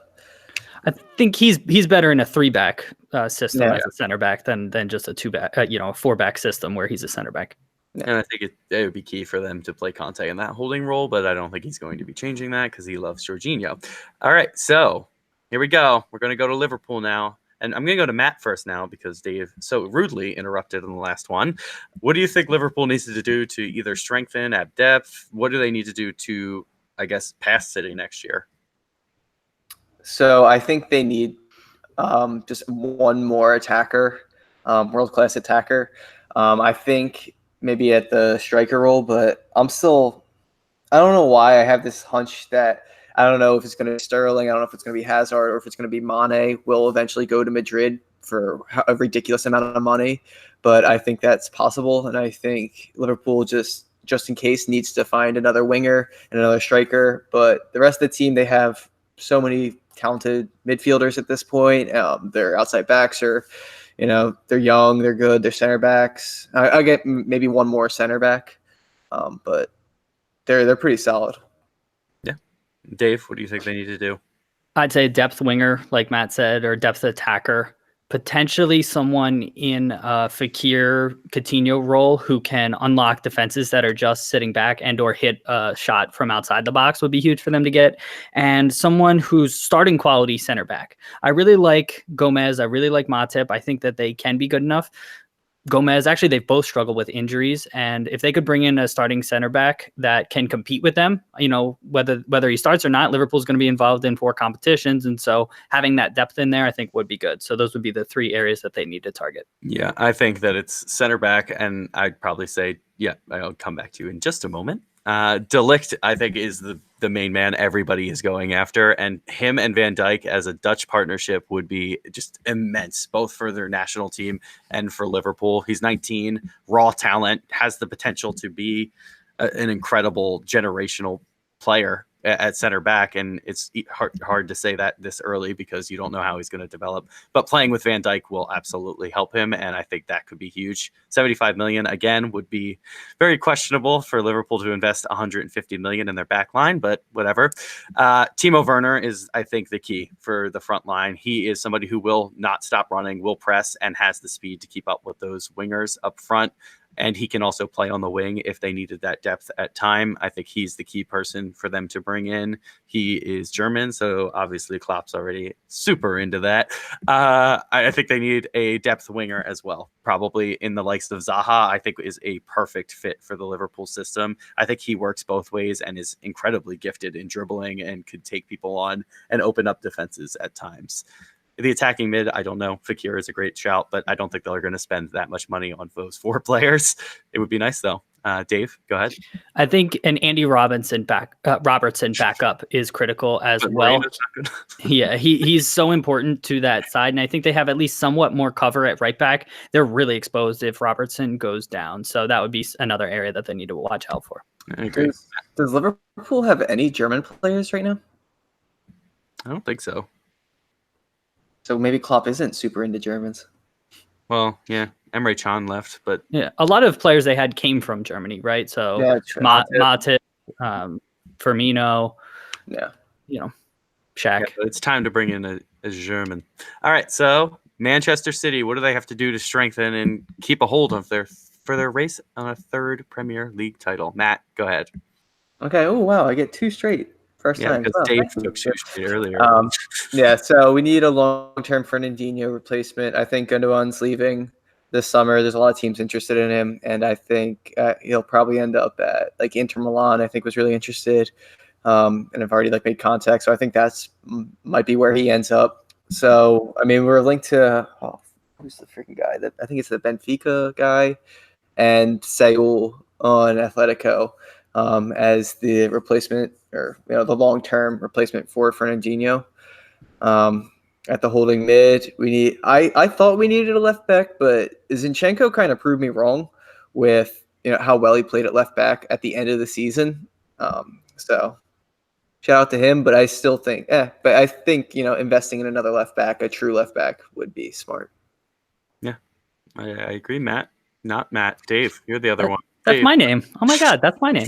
I think he's better in a 3-back system as a center back than just a 2-back, a 4-back system where he's a center back. And I think it would be key for them to play Conte in that holding role, but I don't think he's going to be changing that because he loves Jorginho. All right, so here we go. We're going to go to Liverpool now. And I'm going to go to Matt first now because Dave so rudely interrupted in the last one. What do you think Liverpool needs to do to either strengthen, add depth? What do they need to do to, I guess, pass City next year? So I think they need just one more attacker, world-class attacker. I think maybe at the striker role, but I don't know why I have this hunch that I don't know if it's going to be Sterling, I don't know if it's going to be Hazard, or if it's going to be Mane will eventually go to Madrid for a ridiculous amount of money. But I think that's possible, and I think Liverpool just in case needs to find another winger and another striker. But the rest of the team, they have so many talented midfielders at this point. Their outside backs are, They're young, they're good, they're center backs. I get maybe one more center back, but they're pretty solid. Yeah. Dave, what do you think they need to do? I'd say depth winger, like Matt said, or depth attacker. Potentially someone in a Fekir Coutinho role who can unlock defenses that are just sitting back and or hit a shot from outside the box would be huge for them to get. And someone who's starting quality center back. I really like Gomez. I really like Matip. I think that they can be good enough. Gomez, actually, they've both struggled with injuries, and if they could bring in a starting center back that can compete with them, whether he starts or not, Liverpool's going to be involved in 4 competitions, and so having that depth in there, I think, would be good. So those would be the 3 areas that they need to target. Yeah, I think that it's center back, and I'd probably say, I'll come back to you in just a moment. De Ligt, I think, is the main man everybody is going after, and him and Van Dijk as a Dutch partnership would be just immense, both for their national team and for Liverpool. He's 19, raw talent, has the potential to be an incredible generational player at center back, and it's hard to say that this early because you don't know how he's going to develop, but playing with Van Dijk will absolutely help him, and I think that could be huge. 75 million again would be very questionable for Liverpool to invest 150 million in their back line, but whatever. Timo Werner is, I think, the key for the front line. He is somebody who will not stop running, will press, and has the speed to keep up with those wingers up front. And he can also play on the wing if they needed that depth at time. I think he's the key person for them to bring in. He is German, so obviously Klopp's already super into that. I think they need a depth winger as well, probably in the likes of Zaha. I think is a perfect fit for the Liverpool system. I think he works both ways and is incredibly gifted in dribbling and could take people on and open up defenses at times. The attacking mid, I don't know. Fekir is a great shout, but I don't think they're going to spend that much money on those 4 players. It would be nice, though. Dave, go ahead. I think an Andy Robertson backup is critical as well. Yeah, he's so important to that side, and I think they have at least somewhat more cover at right back. They're really exposed if Robertson goes down, so that would be another area that they need to watch out for. I agree. Does Liverpool have any German players right now? I don't think so. So maybe Klopp isn't super into Germans. Well, yeah, Emre Can left, but yeah, a lot of players they had came from Germany, right? So Matip, Firmino, Shaq. Yeah, it's time to bring in a German. All right, so Manchester City, what do they have to do to strengthen and keep a hold of their race on a 3rd Premier League title? Matt, go ahead. Okay. Oh wow, I get 2 straight. First time. Because Dave took 2 straight earlier. So we need a long-term Fernandinho replacement. I think Gundogan's leaving this summer. There's a lot of teams interested in him, and I think he'll probably end up at Inter Milan. I think was really interested, and I've already made contact. So I think might be where he ends up. So I mean, we're linked to who's the freaking guy? I think it's the Benfica guy, and Saul on Atletico. As the replacement or the long-term replacement for Fernandinho. At the holding mid, I thought we needed a left back, but Zinchenko kind of proved me wrong with how well he played at left back at the end of the season. So shout out to him, but I still think investing in another left back, a true left back, would be smart. Yeah, I agree, Matt. Not Matt. Dave, you're the other one. That's my name. Oh my God, that's my name.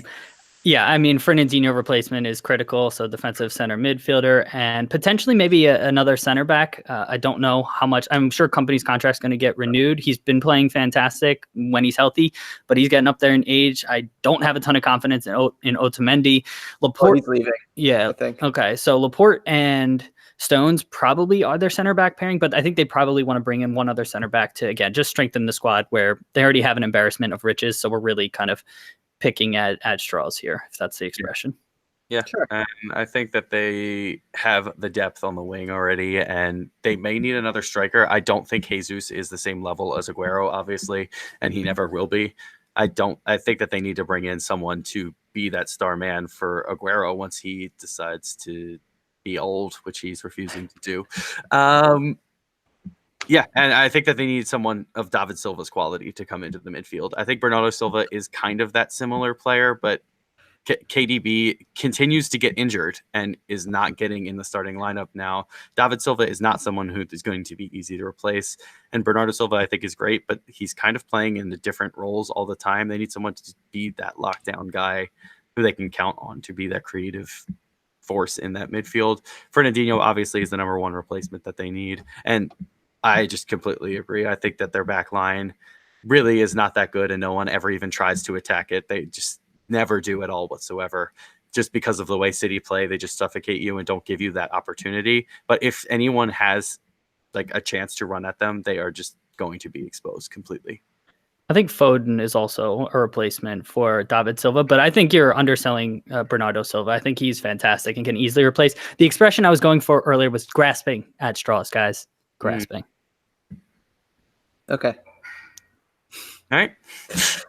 Yeah, I mean, Fernandinho replacement is critical. So defensive center midfielder and potentially maybe another center back. I don't know how much. I'm sure Kompany's contract's going to get renewed. He's been playing fantastic when he's healthy, but he's getting up there in age. I don't have a ton of confidence in Otamendi. Laporte, he's leaving. Yeah. I think. Okay, so Laporte and Stones probably are their center back pairing, but I think they probably want to bring in one other center back to, again, just strengthen the squad where they already have an embarrassment of riches. So we're really kind of picking at straws here, if that's the expression. Yeah, sure. And I think that they have the depth on the wing already, and they may need another striker. I don't think Jesus is the same level as Aguero, obviously, and he never will be. I think that they need to bring in someone to be that star man for Aguero once he decides to be old, which he's refusing to do. Yeah, and I think that they need someone of David Silva's quality to come into the midfield. I think Bernardo Silva is kind of that similar player, but KDB continues to get injured and is not getting in the starting lineup now. David Silva is not someone who is going to be easy to replace. And Bernardo Silva, I think, is great, but he's kind of playing in the different roles all the time. They need someone to be that lockdown guy who they can count on to be that creative force in that midfield. Fernandinho obviously is the number one replacement that they need. And I just completely agree. I think that their back line really is not that good and no one ever even tries to attack it. They just never do at all whatsoever. Just because of the way City play, they just suffocate you and don't give you that opportunity. But if anyone has like a chance to run at them, they are just going to be exposed completely. I think Foden is also a replacement for David Silva, but I think you're underselling Bernardo Silva. I think he's fantastic and can easily replace. The expression I was going for earlier was grasping at straws, guys. Grasping. Okay. All right.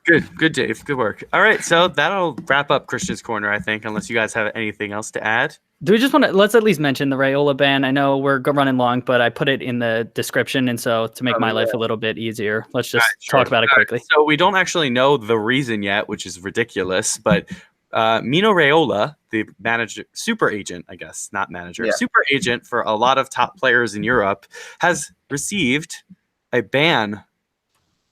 Good, Dave. Good work. All right. So that'll wrap up Christian's Corner, I think, unless you guys have anything else to add. Do we just want to, let's at least mention the Raiola ban. I know we're running long, but I put it in the description. And so to make my life a little bit easier, let's just talk about it quickly. So we don't actually know the reason yet, which is ridiculous, but Mino Raiola, the manager, super agent, I guess, not manager, super agent for a lot of top players in Europe, has received a ban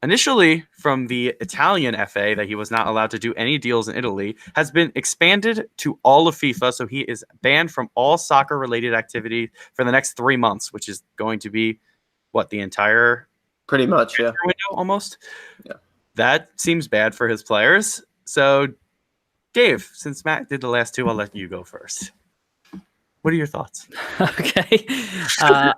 initially from the Italian FA that he was not allowed to do any deals in Italy, has been expanded to all of FIFA. So he is banned from all soccer related activity for the next 3 months, which is going to be what, the entire pretty much window almost. Yeah. That seems bad for his players. So Dave, since Matt did the last two, I'll let you go first. What are your thoughts? Okay.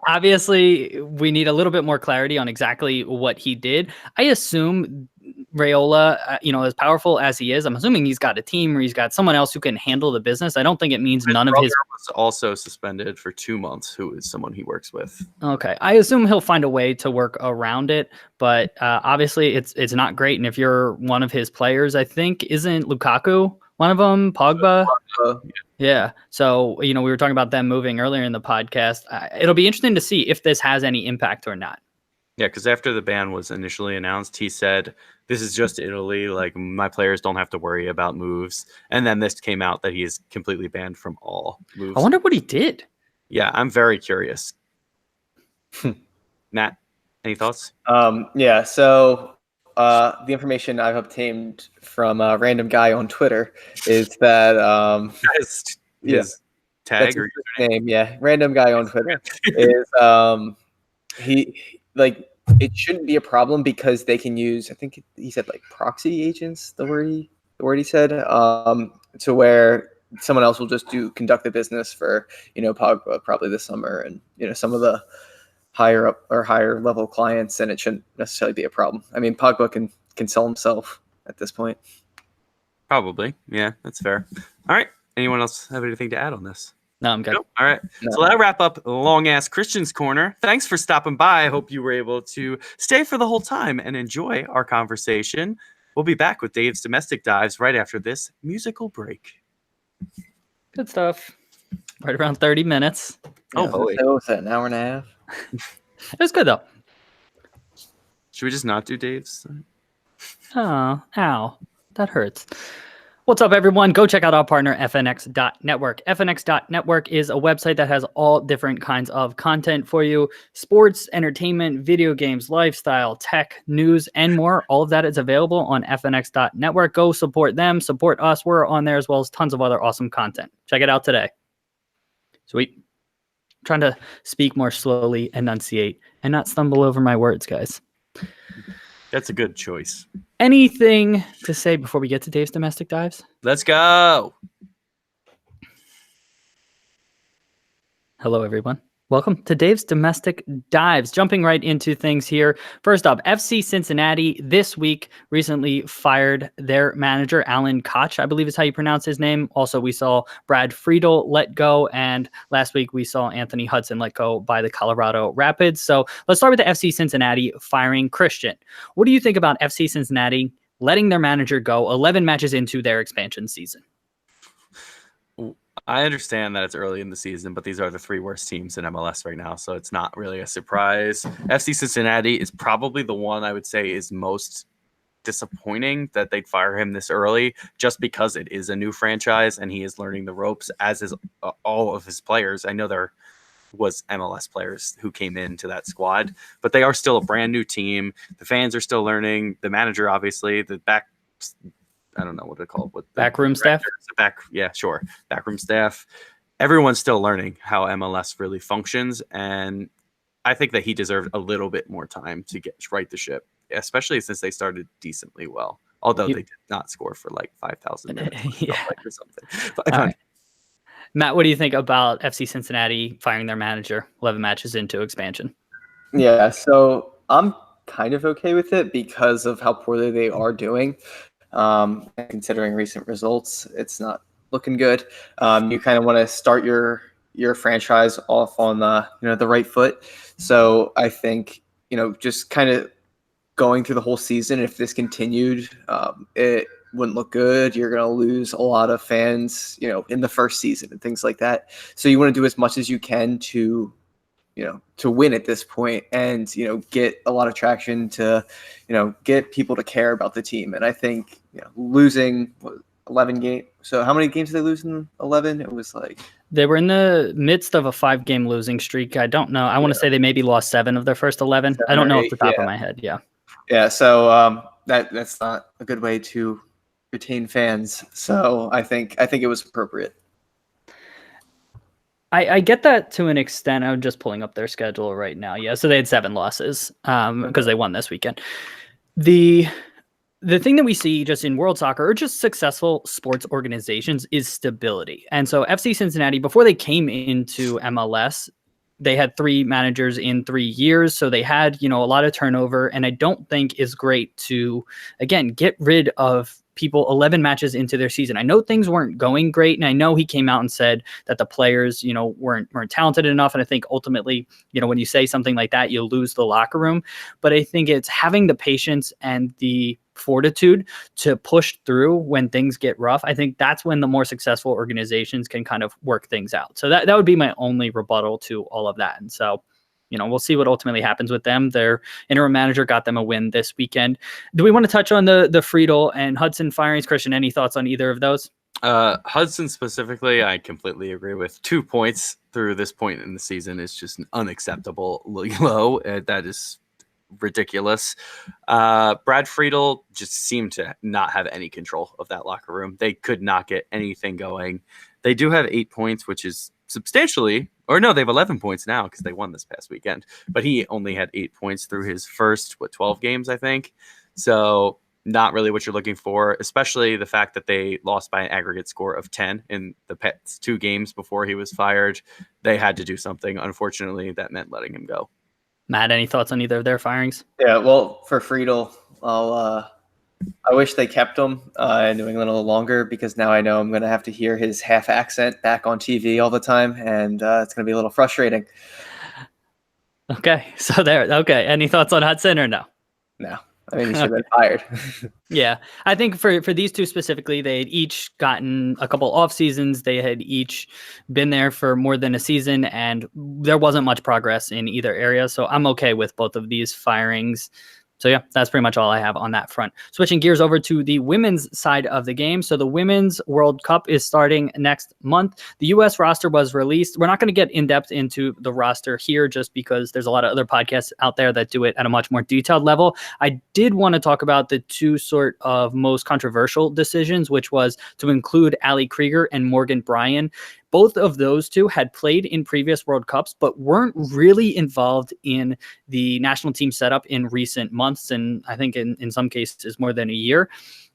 Obviously, we need a little bit more clarity on exactly what he did. I assume Raiola, as powerful as he is, I'm assuming he's got a team or he's got someone else who can handle the business. I don't think it means none of his... was also suspended for 2 months, who is someone he works with. Okay. I assume he'll find a way to work around it, but obviously it's not great. And if you're one of his players, I think, isn't Lukaku one of them? Pogba? Yeah. So, we were talking about them moving earlier in the podcast. It'll be interesting to see if this has any impact or not. Yeah, because after the ban was initially announced, he said, this is just Italy. Like, my players don't have to worry about moves. And then this came out that he is completely banned from all moves. I wonder what he did. Yeah, I'm very curious. Matt, any thoughts? Yeah, so the information I've obtained from a random guy on Twitter is that his tag or his name, random guy on Twitter is it shouldn't be a problem because they can use, I think he said like proxy agents, the word he said, to where someone else will just conduct the business for Pogba probably this summer and some of the higher up or higher level clients, and it shouldn't necessarily be a problem. I mean, Pogba can sell himself at this point. Probably. Yeah, that's fair. All right. Anyone else have anything to add on this? No, I'm good. Nope. All right. No. So that'll wrap up long ass Christian's Corner. Thanks for stopping by. I hope you were able to stay for the whole time and enjoy our conversation. We'll be back with Dave's Domestic Dives right after this musical break. Good stuff. Right around 30 minutes. Oh, boy. So was that an hour and a half? It was good, though. Should we just not do Dave's? Oh, ow. That hurts. What's up, everyone? Go check out our partner, FNX.network. FNX.network is a website that has all different kinds of content for you. Sports, entertainment, video games, lifestyle, tech, news, and more. All of that is available on FNX.network. Go support them. Support us. We're on there as well as tons of other awesome content. Check it out today. Sweet. I'm trying to speak more slowly, enunciate, and not stumble over my words, guys. That's a good choice. Anything to say before we get to Dave's Domestic Dives? Let's go. Hello, everyone. Welcome to Dave's Domestic Dives. Jumping right into things here. First up, FC Cincinnati this week recently fired their manager, Alan Koch, I believe is how you pronounce his name. Also, we saw Brad Friedel let go, and last week we saw Anthony Hudson let go by the Colorado Rapids. So let's start with the FC Cincinnati firing Christian. What do you think about FC Cincinnati letting their manager go 11 matches into their expansion season? I understand that it's early in the season, but these are the three worst teams in MLS right now, so it's not really a surprise. FC Cincinnati is probably the one I would say is most disappointing that they'd fire him this early, just because it is a new franchise and he is learning the ropes, as is all of his players. I know there was MLS players who came into that squad, but they are still a brand new team. The fans are still learning. The manager, obviously, I don't know what to call it. Backroom staff? Backroom staff. Everyone's still learning how MLS really functions, and I think that he deserved a little bit more time to right the ship, especially since they started decently well. Although they did not score for like 5,000 minutes or something. 500. Right. Matt, what do you think about FC Cincinnati firing their manager 11 matches into expansion? Yeah, so I'm kind of okay with it because of how poorly they are doing. Considering recent results, it's not looking good. You kind of want to start your franchise off on the right foot. So I think just kind of going through the whole season, if this continued, it wouldn't look good. You're going to lose a lot of fans, in the first season and things like that. So you want to do as much as you can to win at this point and, get a lot of traction to, get people to care about the team. And I think, losing 11 games. So how many games did they lose in 11? It was like, they were in the midst of a 5-game losing streak. I don't know. I want to say they maybe lost 7 of their first 11. I don't know off the top of my head. Yeah. Yeah. So that's not a good way to retain fans. So I think it was appropriate. I get that to an extent. I'm just pulling up their schedule right now. Yeah. So they had 7 losses because they won this weekend. The thing that we see just in world soccer or just successful sports organizations is stability. And so FC Cincinnati, before they came into MLS, they had 3 managers in 3 years. So they had, a lot of turnover. And I don't think is great to, again, get rid of people 11 matches into their season. I know things weren't going great. And I know he came out and said that the players, weren't talented enough. And I think ultimately, when you say something like that, you lose the locker room. But I think it's having the patience and the fortitude to push through when things get rough. I think that's when the more successful organizations can kind of work things out. So that would be my only rebuttal to all of that. And so, we'll see what ultimately happens with them. Their interim manager got them a win this weekend. Do we want to touch on the Friedel and Hudson firings? Christian, any thoughts on either of those? Hudson specifically, I completely agree with. 2 points through this point in the season is just an unacceptable low. That is ridiculous. Brad Friedel just seemed to not have any control of that locker room. They could not get anything going. They do have 8 points, which is substantially, or no, they have 11 points now because they won this past weekend. But he only had 8 points through his first 12 games, I think. So not really what you're looking for, especially the fact that they lost by an aggregate score of 10 in the past 2 games before he was fired. They had to do something. Unfortunately, that meant letting him go. Matt, any thoughts on either of their firings? Yeah, well, for Friedel, I wish they kept him in New England a little longer because now I know I'm going to have to hear his half accent back on TV all the time, and it's going to be a little frustrating. Okay, so there. Okay, any thoughts on Hudson or no? No. I mean, he should have been fired. Yeah, I think for these 2 specifically, they had each gotten a couple off seasons. They had each been there for more than a season, and there wasn't much progress in either area. So I'm okay with both of these firings. So yeah, that's pretty much all I have on that front. Switching gears over to the women's side of the game. So the Women's World Cup is starting next month. The U.S. roster was released. We're not going to get in depth into the roster here just because there's a lot of other podcasts out there that do it at a much more detailed level. I did want to talk about the 2 sort of most controversial decisions, which was to include Ali Krieger and Morgan Bryan. Both of those 2 had played in previous World Cups, but weren't really involved in the national team setup in recent months, and I think in some cases more than a year.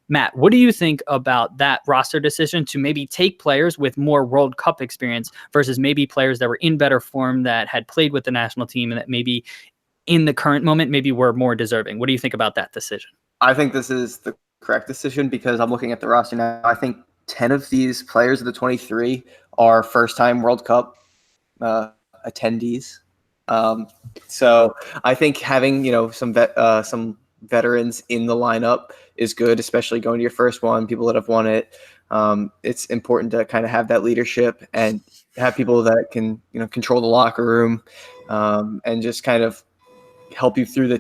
Matt, what do you think about that roster decision to maybe take players with more World Cup experience versus maybe players that were in better form that had played with the national team and that maybe in the current moment maybe were more deserving? What do you think about that decision? I think this is the correct decision because I'm looking at the roster now. I think 10 of these players of the 23 are first-time World Cup attendees. So I think having some veterans in the lineup is good, especially going to your first one. People that have won it. It's important to kind of have that leadership and have people that can control the locker room and just kind of help you through the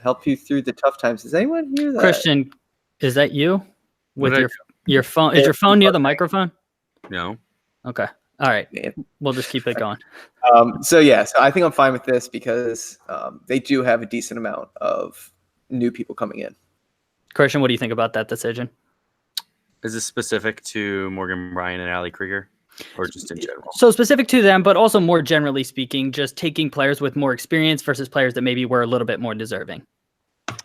help you through the tough times. Does anyone hear that? Christian, is that you with What your phone? Is your phone near the microphone? No. Okay. All right. Man. We'll just keep it going. So I think I'm fine with this because they do have a decent amount of new people coming in. Christian, what do you think about that decision? Is this specific to Morgan Bryan and Ali Krieger, or just in general? So specific to them, but also more generally speaking, just taking players with more experience versus players that maybe were a little bit more deserving.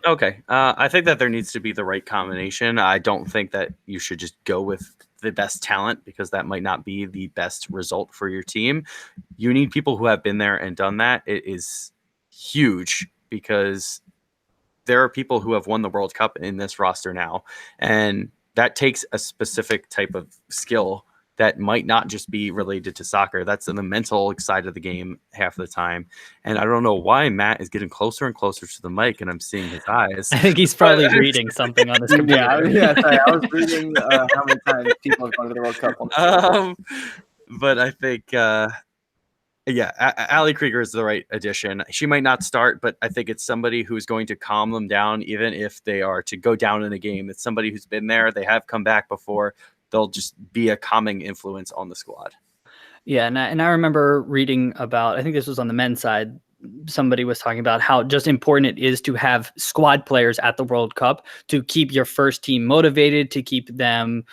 Okay. I think that there needs to be the right combination. I don't think that you should just go with the best talent because that might not be the best result for your team. You need people who have been there and done that. It is huge because there are people who have won the World Cup in this roster now, and that takes a specific type of skill that might not just be related to soccer. That's in the mental side of the game half the time. And I don't know why Matt is getting closer and closer to the mic, and I'm seeing his eyes. I think he's probably reading something on his computer. Sorry, I was reading how many times people have gone to the World Cup. But I think, Ali Krieger is the right addition. She might not start, but I think it's somebody who's going to calm them down, even if they are to go down in a game. It's somebody who's been there. They have come back before. They'll just be a calming influence on the squad. Yeah, and I remember reading about, I think this was on the men's side, somebody was talking about how just important it is to have squad players at the World Cup to keep your first team motivated, to keep them,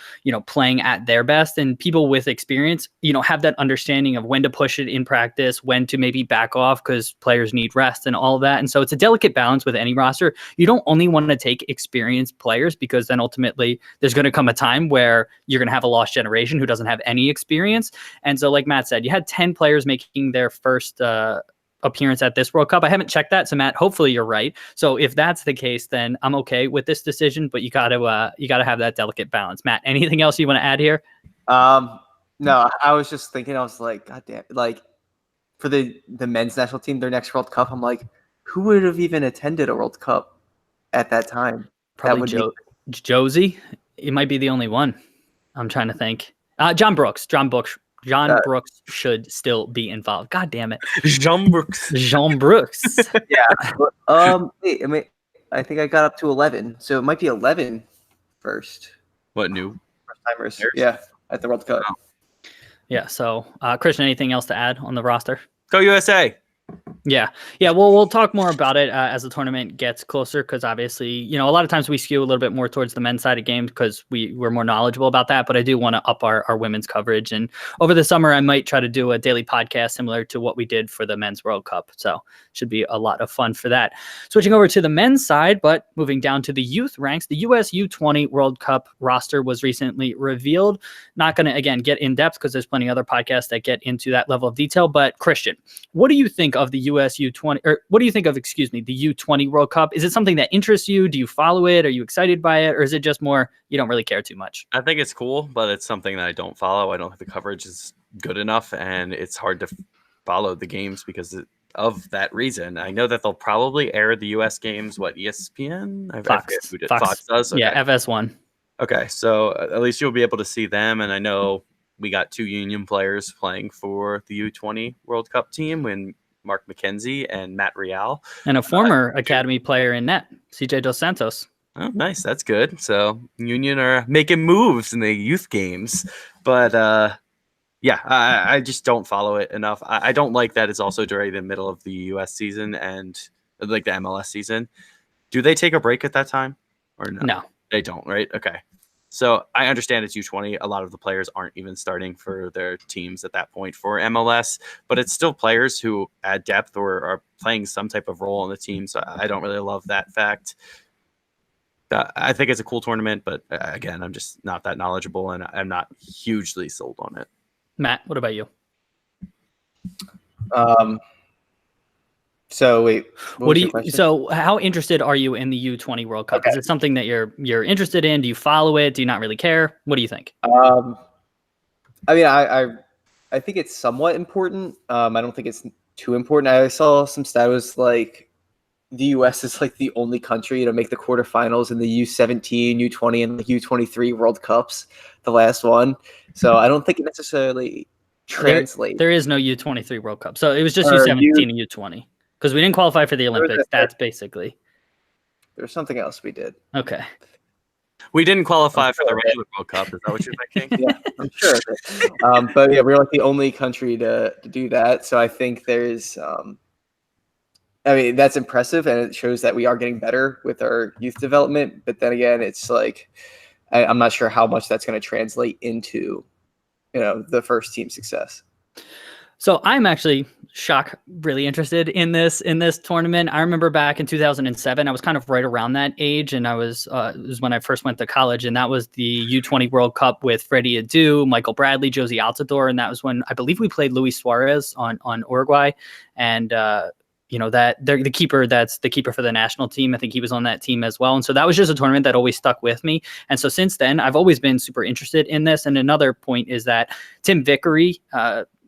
playing at their best. And people with experience, have that understanding of when to push it in practice, when to maybe back off because players need rest and all of that. And so it's a delicate balance with any roster. You don't only want to take experienced players because then ultimately there's going to come a time where you're going to have a lost generation who doesn't have any experience. And so like Matt said, you had 10 players making their first appearance at this World Cup. I haven't checked that, so Matt, hopefully you're right. So if that's the case, then I'm okay with this decision. But you got to have that delicate balance. Matt, anything else you want to add here? No, I was just thinking. I was like, God damn! Like for the men's national team, their next World Cup, I'm like, who would have even attended a World Cup at that time? Probably Josie. It might be the only one. I'm trying to think. John Brooks. John Brooks should still be involved. God damn it. Jean Brooks. Yeah. I think I got up to 11. So it might be 11 first. What, new? First timers. Yeah, at the World Cup. Wow. Yeah, so Christian, anything else to add on the roster? Go USA. Yeah. Well, we'll talk more about it as the tournament gets closer because obviously, a lot of times we skew a little bit more towards the men's side of games because we're more knowledgeable about that. But I do want to up our women's coverage. And over the summer, I might try to do a daily podcast similar to what we did for the Men's World Cup. So should be a lot of fun for that. Switching over to the men's side, but moving down to the youth ranks, the US U20 World Cup roster was recently revealed. Not going to, again, get in depth because there's plenty of other podcasts that get into that level of detail. But Christian, what do you think of the US U20, or what do you think of, the U20 World Cup? Is it something that interests you? Do you follow it? Are you excited by it? Or is it just more, you don't really care too much? I think it's cool, but it's something that I don't follow. I don't think the coverage is good enough, and it's hard to follow the games because of that reason. I know that they'll probably air the US games, ESPN? Fox does? Okay. Yeah, FS1. Okay, so at least you'll be able to see them, and I know we got 2 Union players playing for the U20 World Cup team when Mark McKenzie and Matt Real. And a former Academy player in net, CJ Dos Santos. Oh, nice. That's good. So Union are making moves in the youth games. But I just don't follow it enough. I don't like that it's also during the middle of the US season and like the MLS season. Do they take a break at that time or no? No. They don't, right? Okay. So I understand it's U20. A lot of the players aren't even starting for their teams at that point for MLS, but it's still players who add depth or are playing some type of role on the team. So I don't really love that fact. I think it's a cool tournament, but again, I'm just not that knowledgeable and I'm not hugely sold on it. Matt, what about you? So wait, so how interested are you in the U20 World Cup? Okay. Is it something that you're interested in? Do you follow it? Do you not really care? What do you think? I think it's somewhat important. I don't think it's too important. I saw some stat was like the US is like the only country to make the quarterfinals in the U17, U20, and the U23 World Cups, the last one. So I don't think it necessarily translates. There is no U23 World Cup. So it was just U17 and U20. Because we didn't qualify for the Olympics. That's basically. There was something else we did. Okay. We didn't qualify for the regular World Cup. Is that what you're thinking? Yeah, I'm sure of it. But yeah, we're like the only country to do that. So I think there's, I mean, that's impressive, and it shows that we are getting better with our youth development. But then again, it's like I'm not sure how much that's going to translate into, the first team success. So I'm actually really interested in this tournament. I remember back in 2007, I was kind of right around that age, and it was when I first went to college, and that was the U20 World Cup with Freddie Adu, Michael Bradley, Josie Altidore, and that was when I believe we played Luis Suarez on Uruguay, and that the keeper that's the keeper for the national team. I think he was on that team as well, and so that was just a tournament that always stuck with me. And so since then, I've always been super interested in this. And another point is that Tim Vickery,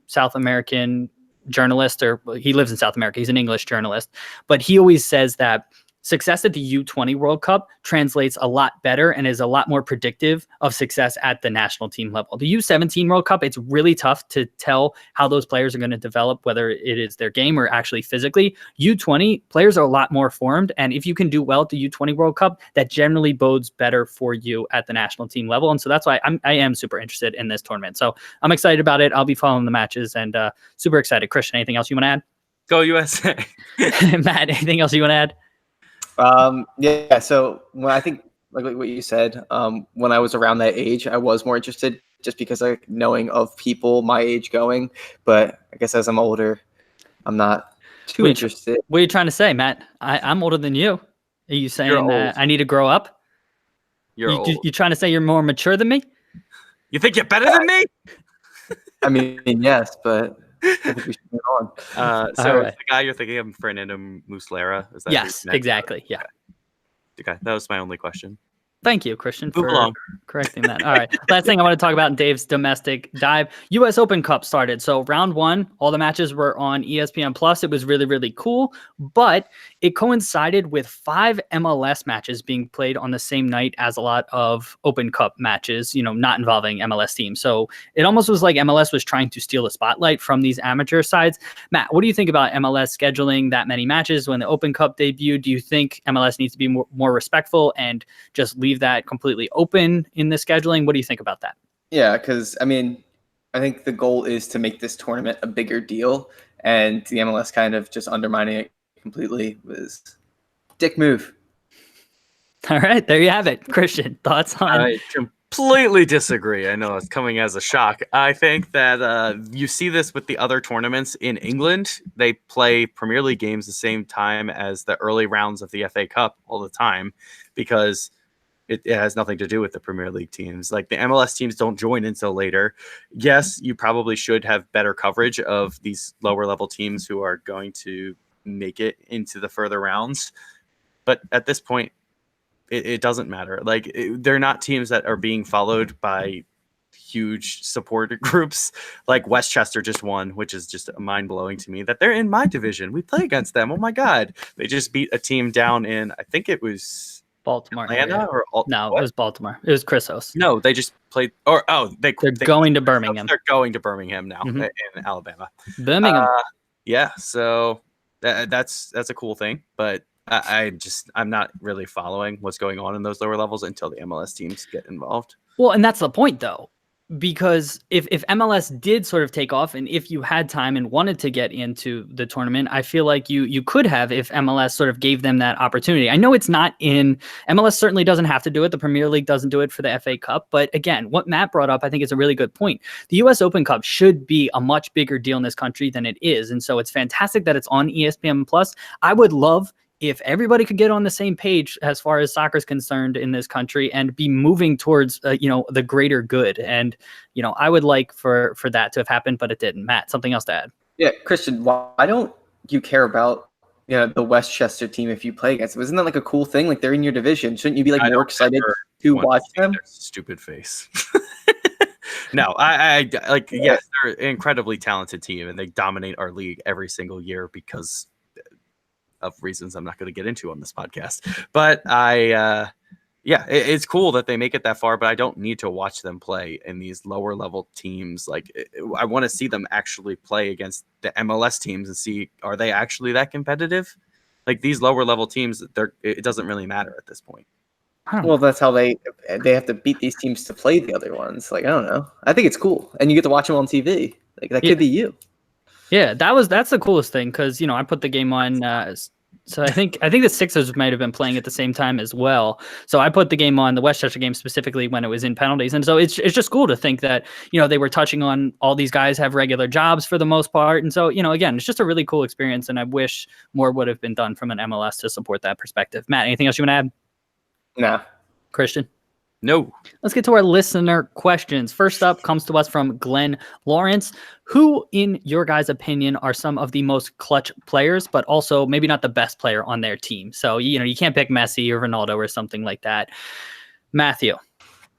South American journalist, or he lives in South America. He's an English journalist, but he always says that success at the U20 World Cup translates a lot better and is a lot more predictive of success at the national team level. The U17 World Cup, it's really tough to tell how those players are going to develop, whether it is their game or actually physically. U20 players are a lot more formed, and if you can do well at the U20 World Cup, that generally bodes better for you at the national team level. And so that's why I am super interested in this tournament. So I'm excited about it. I'll be following the matches and super excited. Christian, anything else you want to add? Go USA. Matt, anything else you want to add? Yeah. So when I think like what you said, when I was around that age, I was more interested just because like knowing of people my age going. But I guess as I'm older, I'm not too interested. What are you trying to say, Matt? I'm older than you. Are you saying that I need to grow up? You're old. You trying to say you're more mature than me? You think you're better than me? I mean, yes, but I think we should move on. The guy you're thinking of, Fernando Muslera, is that? Yes, exactly. Yeah. Okay, that was my only question. Thank you, Christian, Move along. correcting that. All right. Last thing I want to talk about in Dave's domestic dive, U.S. Open Cup started. So round one, all the matches were on ESPN Plus. It was really, really cool, but it coincided with 5 MLS matches being played on the same night as a lot of Open Cup matches, not involving MLS teams. So it almost was like MLS was trying to steal the spotlight from these amateur sides. Matt, what do you think about MLS scheduling that many matches when the Open Cup debuted? Do you think MLS needs to be more respectful and just leave that completely open in the scheduling? What do you think about that? Yeah, because I mean, I think the goal is to make this tournament a bigger deal, and the MLS kind of just undermining it completely was dick move. All right, there you have it. Christian, thoughts on? I completely disagree. I know it's coming as a shock. I think that you see this with the other tournaments in England. They play Premier League games the same time as the early rounds of the FA Cup all the time because it has nothing to do with the Premier League teams. Like the MLS teams don't join until later. Yes, you probably should have better coverage of these lower level teams who are going to make it into the further rounds. But at this point, it doesn't matter. Like they're not teams that are being followed by huge support groups. Like Westchester just won, which is just mind blowing to me that they're in my division. We play against them. Oh my God. They just beat a team down in, I think it was Baltimore. Atlanta No, it was Baltimore. It was Chrysos. No, they just played. They're going to Birmingham. They're going to Birmingham now in Alabama. Birmingham. Yeah, so that's a cool thing, but I'm not really following what's going on in those lower levels until the MLS teams get involved. Well, and that's the point, though. Because if MLS did sort of take off and if you had time and wanted to get into the tournament, I feel like you could have if MLS sort of gave them that opportunity. I know it's not in MLS certainly doesn't have to do it. The Premier League doesn't do it for the FA Cup. But again, what Matt brought up, I think is a really good point. The US Open Cup should be a much bigger deal in this country than it is. And so it's fantastic that it's on ESPN Plus. I would love if everybody could get on the same page as far as soccer is concerned in this country and be moving towards, the greater good. And, I would like for that to have happened, but it didn't. Matt, something else to add? Yeah, Christian, why don't you care about the Westchester team if you play against them? Isn't that like a cool thing? Like they're in your division. Shouldn't you be more excited to watch them? Stupid face. No, I like, yes, they're an incredibly talented team and they dominate our league every single year because of reasons I'm not going to get into on this podcast. But it's cool that they make it that far, but I don't need to watch them play in these lower level teams. Like I want to see them actually play against the MLS teams and see, are they actually that competitive? Like these lower level teams, it doesn't really matter at this point. Well, that's how they have to beat these teams to play the other ones. Like, I don't know. I think it's cool, and you get to watch them on TV. Like that could be you. Yeah, that's the coolest thing because I put the game on. So I think the Sixers might have been playing at the same time as well. So I put the game on, the Westchester game specifically, when it was in penalties, and so it's just cool to think that they were touching on all these guys have regular jobs for the most part, and so again, it's just a really cool experience, and I wish more would have been done from an MLS to support that perspective. Matt, anything else you want to add? No. Christian? No. Let's get to our listener questions. First up comes to us from Glenn Lawrence. Who, in your guys' opinion, are some of the most clutch players, but also maybe not the best player on their team? So, you can't pick Messi or Ronaldo or something like that. Matthew,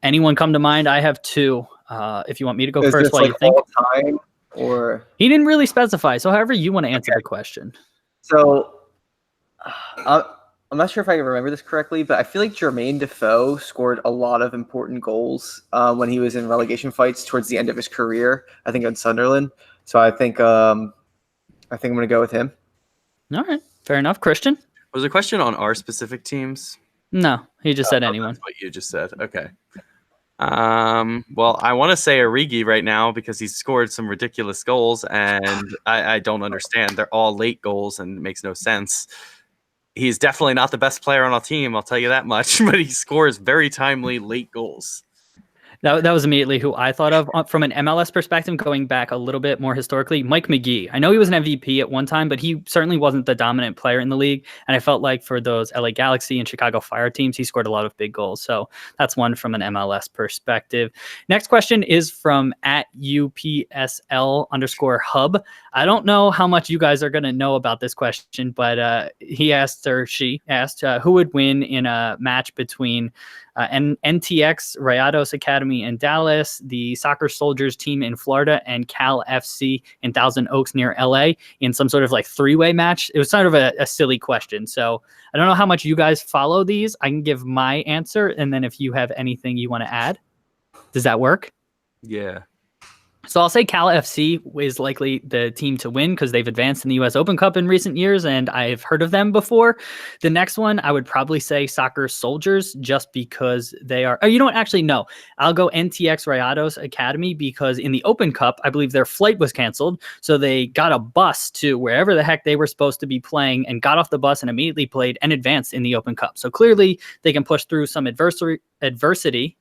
anyone come to mind? I have two. If you want me to go first while you think. All time, or he didn't really specify. So however you want to answer the question. So I'm not sure if I remember this correctly, but I feel like Jermaine Defoe scored a lot of important goals when he was in relegation fights towards the end of his career. I think on Sunderland. So I think I'm going to go with him. All right, fair enough. Christian? Was the question on our specific teams? No, he just said anyone. That's what you just said. Okay. Well, I want to say Origi right now because he's scored some ridiculous goals, and I don't understand. They're all late goals, and it makes no sense. He's definitely not the best player on our team, I'll tell you that much, but he scores very timely late goals. That was immediately who I thought of from an MLS perspective, going back a little bit more historically. Mike Magee. I know he was an MVP at one time, but he certainly wasn't the dominant player in the league. And I felt like for those LA Galaxy and Chicago Fire teams, he scored a lot of big goals. So that's one from an MLS perspective. Next question is from @UPSL_hub. I don't know how much you guys are going to know about this question, but she asked, who would win in a match between NTX Rayados Academy in Dallas, the Soccer Soldiers team in Florida, and Cal FC in Thousand Oaks near LA in some sort of like three-way match. It was sort of a silly question. So I don't know how much you guys follow these. I can give my answer, and then if you have anything you want to add. Does that work? Yeah. So I'll say Cal FC is likely the team to win because they've advanced in the U.S. Open Cup in recent years, and I've heard of them before. The next one, I would probably say Soccer Soldiers just because they are... Oh, you know what? Actually, no. I'll go NTX Rayados Academy because in the Open Cup, I believe their flight was canceled, so they got a bus to wherever the heck they were supposed to be playing and got off the bus and immediately played and advanced in the Open Cup. So clearly, they can push through some adversity,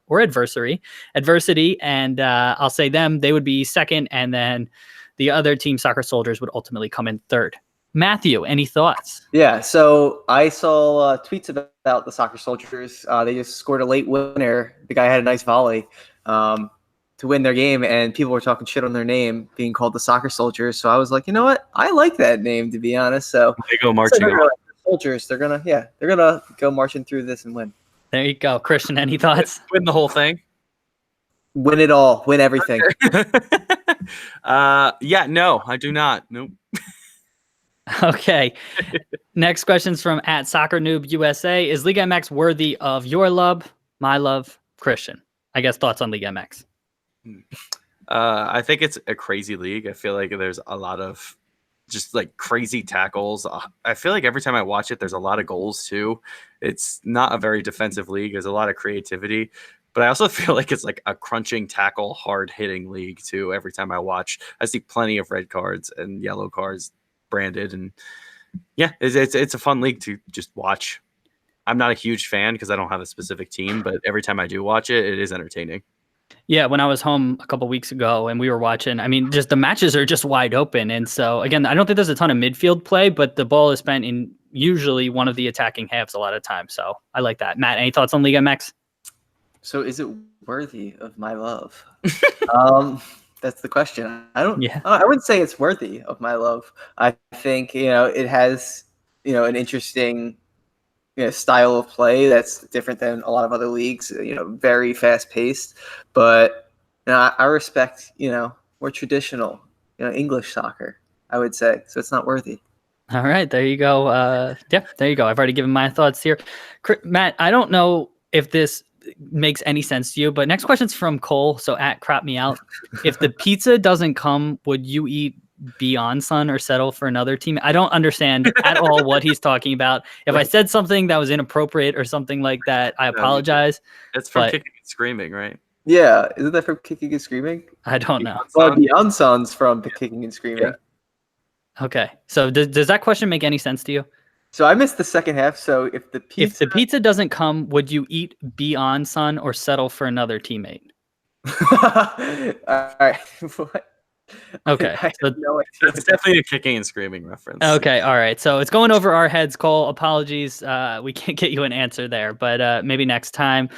and I'll say them. They would be second, and then the other team, Soccer Soldiers, would ultimately come in third. Matthew, any thoughts? Yeah, so I saw tweets about the Soccer Soldiers. They just scored a late winner. The guy had a nice volley to win their game, and people were talking shit on their name being called the Soccer Soldiers. So I was like, you know what? I like that name, to be honest. So they go marching. So Soldiers, they're gonna go marching through this and win. There you go. Christian, any thoughts? Win the whole thing. Win it all. Win everything. No, I do not. Nope. Okay. Next question's from @SoccerNoobUSA. Is Liga MX worthy of your love, my love, Christian? I guess thoughts on Liga MX. I think it's a crazy league. I feel like there's a lot of just like crazy tackles. I feel like every time I watch it, there's a lot of goals too. It's not a very defensive league. There's a lot of creativity, but I also feel like it's like a crunching tackle, hard hitting league too. Every time I watch, I see plenty of red cards and yellow cards branded. And yeah, it's a fun league to just watch. I'm not a huge fan because I don't have a specific team, but every time I do watch it, it is entertaining. Yeah, when I was home a couple weeks ago and we were watching, I mean, just the matches are just wide open. And so, again, I don't think there's a ton of midfield play, but the ball is spent in usually one of the attacking halves a lot of times. So I like that. Matt, any thoughts on Liga MX? So is it worthy of my love? That's the question. I wouldn't say it's worthy of my love. I think, it has, an interesting style of play that's different than a lot of other leagues, very fast paced, but I respect, more traditional, English soccer, I would say. So it's not worthy. All right, there you go. There you go. I've already given my thoughts here. Matt, I don't know if this makes any sense to you, but next question's from Cole. So @CropMeOut. If the pizza doesn't come, would you eat be on Sun or settle for another team? I don't understand at all what he's talking about. If I said something that was inappropriate or something like that, I apologize. It's from Kicking and Screaming, right? Yeah, isn't that from Kicking and Screaming? I don't know. Well, Beyond Sun's from the Kicking and Screaming. Yeah. Okay, so does that question make any sense to you? So I missed the second half. So if the pizza doesn't come, would you eat Beyond Sun or settle for another teammate? All right. What? Okay. So it's definitely a Kicking and Screaming reference. Okay. All right. So it's going over our heads, Cole. Apologies. We can't get you an answer there, but maybe next time.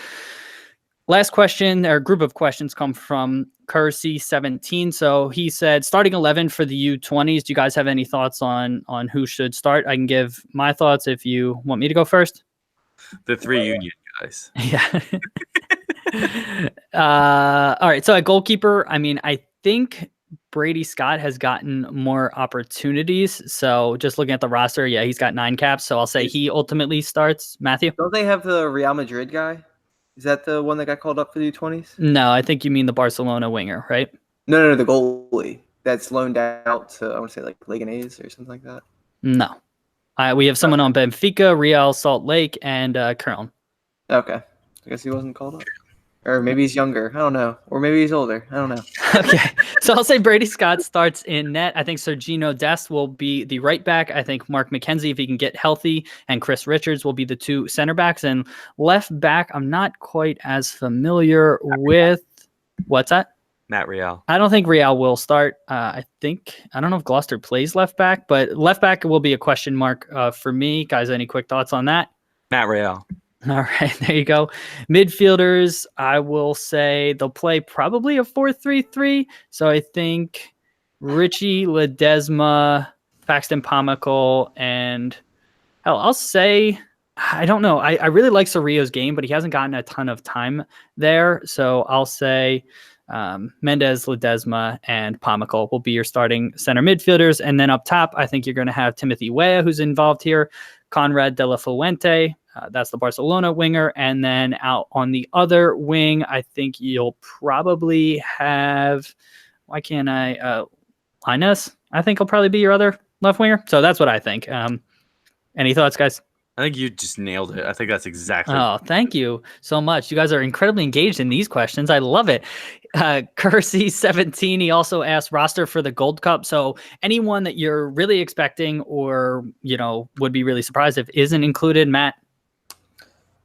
Last question, or group of questions, come from Kersey17. So he said, starting 11 for the U20s. Do you guys have any thoughts on who should start? I can give my thoughts if you want me to go first. The 3 Union guys. Yeah. All right. So at goalkeeper, I mean, I think Brady Scott has gotten more opportunities. So just looking at the roster, yeah, he's got 9 caps. So I'll say he ultimately starts. Matthew? Don't they have the Real Madrid guy? Is that the one that got called up for the U20s? No, I think you mean the Barcelona winger, right? No, the goalie that's loaned out to, I want to say, like Leganés or something like that. No. We have someone on Benfica, Real Salt Lake, and Köln. Okay. I guess he wasn't called up. Or maybe he's younger. I don't know. Or maybe he's older. I don't know. Okay. So I'll say Brady Scott starts in net. I think Sergino Dest will be the right back. I think Mark McKenzie, if he can get healthy, and Chris Richards will be the 2 center backs. And left back, I'm not quite as familiar with. What's that? Matt Real. I don't think Real will start. I don't know if Gloucester plays left back, but left back will be a question mark for me. Guys, any quick thoughts on that? Matt Real. All right, there you go. Midfielders, I will say they'll play probably a 4-3-3. So I think Richie Ledesma, Paxton Pomykal, and I'll say, I don't know. I really like Cerrillo's game, but he hasn't gotten a ton of time there. So I'll say Mendez, Ledesma, and Pomykal will be your starting center midfielders. And then up top, I think you're going to have Timothy Weah, who's involved here, Conrad de la Fuente. That's the Barcelona winger. And then out on the other wing, I think you'll probably have, Linus? I think he'll probably be your other left winger. So that's what I think. Any thoughts, guys? I think you just nailed it. I think that's exactly. Oh, thank you so much. You guys are incredibly engaged in these questions. I love it. Kersey17, he also asked roster for the Gold Cup. So anyone that you're really expecting or, would be really surprised if isn't included, Matt?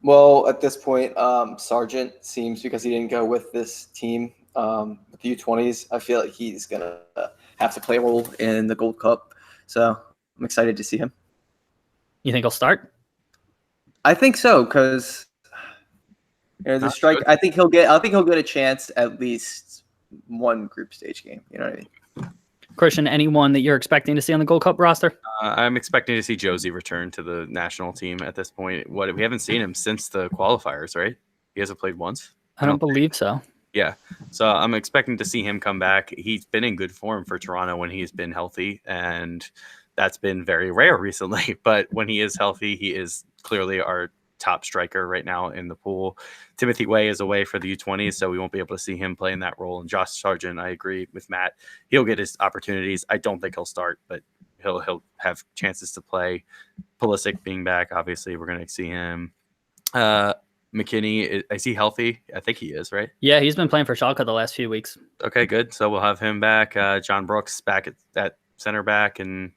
Well, at this point, Sargent seems, because he didn't go with this team, with the U20s, I feel like he's going to have to play a role in the Gold Cup. So I'm excited to see him. You think he'll start? I think so, because the strike. I think he'll get a chance at least one group stage game. You know what I mean? Christian, anyone that you're expecting to see on the Gold Cup roster? I'm expecting to see Josie return to the national team at this point. We haven't seen him since the qualifiers, right? He hasn't played once. I don't believe so. Yeah. So I'm expecting to see him come back. He's been in good form for Toronto when he's been healthy, and that's been very rare recently. But when he is healthy, he is clearly our top striker right now in the pool. Timothy Weah is away for the U20s, so we won't be able to see him play in that role. And Josh Sargent, I agree with Matt. He'll get his opportunities. I don't think he'll start, but he'll have chances to play. Pulisic being back, obviously, we're going to see him. McKinney, is he healthy? I think he is, right? Yeah, he's been playing for Schalke the last few weeks. Okay, good. So we'll have him back. John Brooks back at center back, and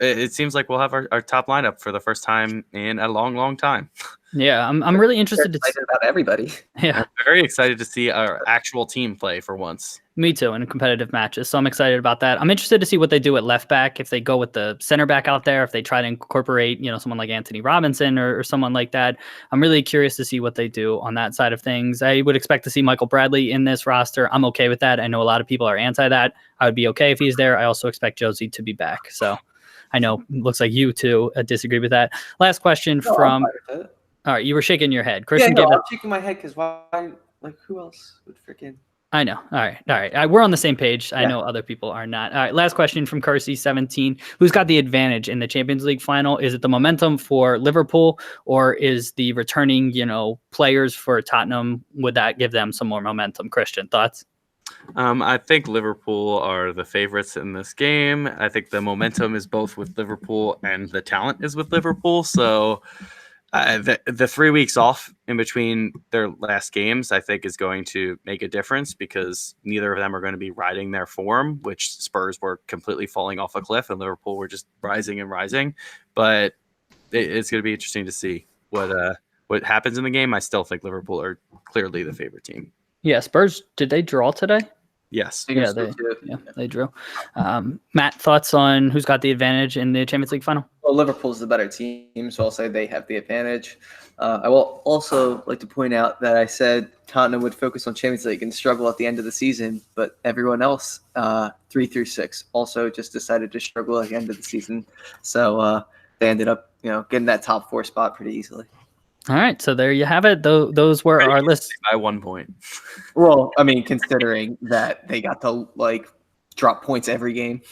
it seems like we'll have our top lineup for the first time in a long, long time. Yeah, I'm really interested to see about everybody. Yeah, I'm very excited to see our actual team play for once. Me too, in competitive matches. So I'm excited about that. I'm interested to see what they do at left back, if they go with the center back out there, if they try to incorporate, someone like Anthony Robinson or someone like that. I'm really curious to see what they do on that side of things. I would expect to see Michael Bradley in this roster. I'm okay with that. I know a lot of people are anti that. I would be okay if he's there. I also expect Josie to be back. So I know it looks like you two disagree with that. Last question from... All right, you were shaking your head. Christian, I'm shaking my head because why? Like, who else would freaking... I know. All right. We're on the same page. I know other people are not. All right. Last question from Kersey17. Who's got the advantage in the Champions League final? Is it the momentum for Liverpool, or is the returning, players for Tottenham? Would that give them some more momentum? Christian, thoughts? I think Liverpool are the favorites in this game. I think the momentum is both with Liverpool and the talent is with Liverpool. So the 3 weeks off in between their last games, I think, is going to make a difference because neither of them are going to be riding their form, which Spurs were completely falling off a cliff and Liverpool were just rising and rising. But it's going to be interesting to see what happens in the game. I still think Liverpool are clearly the favorite team. Yeah, Spurs, did they draw today? Yes. Yeah, they drew. Matt, thoughts on who's got the advantage in the Champions League final? Well, Liverpool's the better team, so I'll say they have the advantage. I will also like to point out that I said Tottenham would focus on Champions League and struggle at the end of the season, but everyone else, 3 through 6, also just decided to struggle at the end of the season. So they ended up, getting that top 4 spot pretty easily. All right, so there you have it. Those were our lists by 1 point. Well, I mean, considering that they got to drop points every game.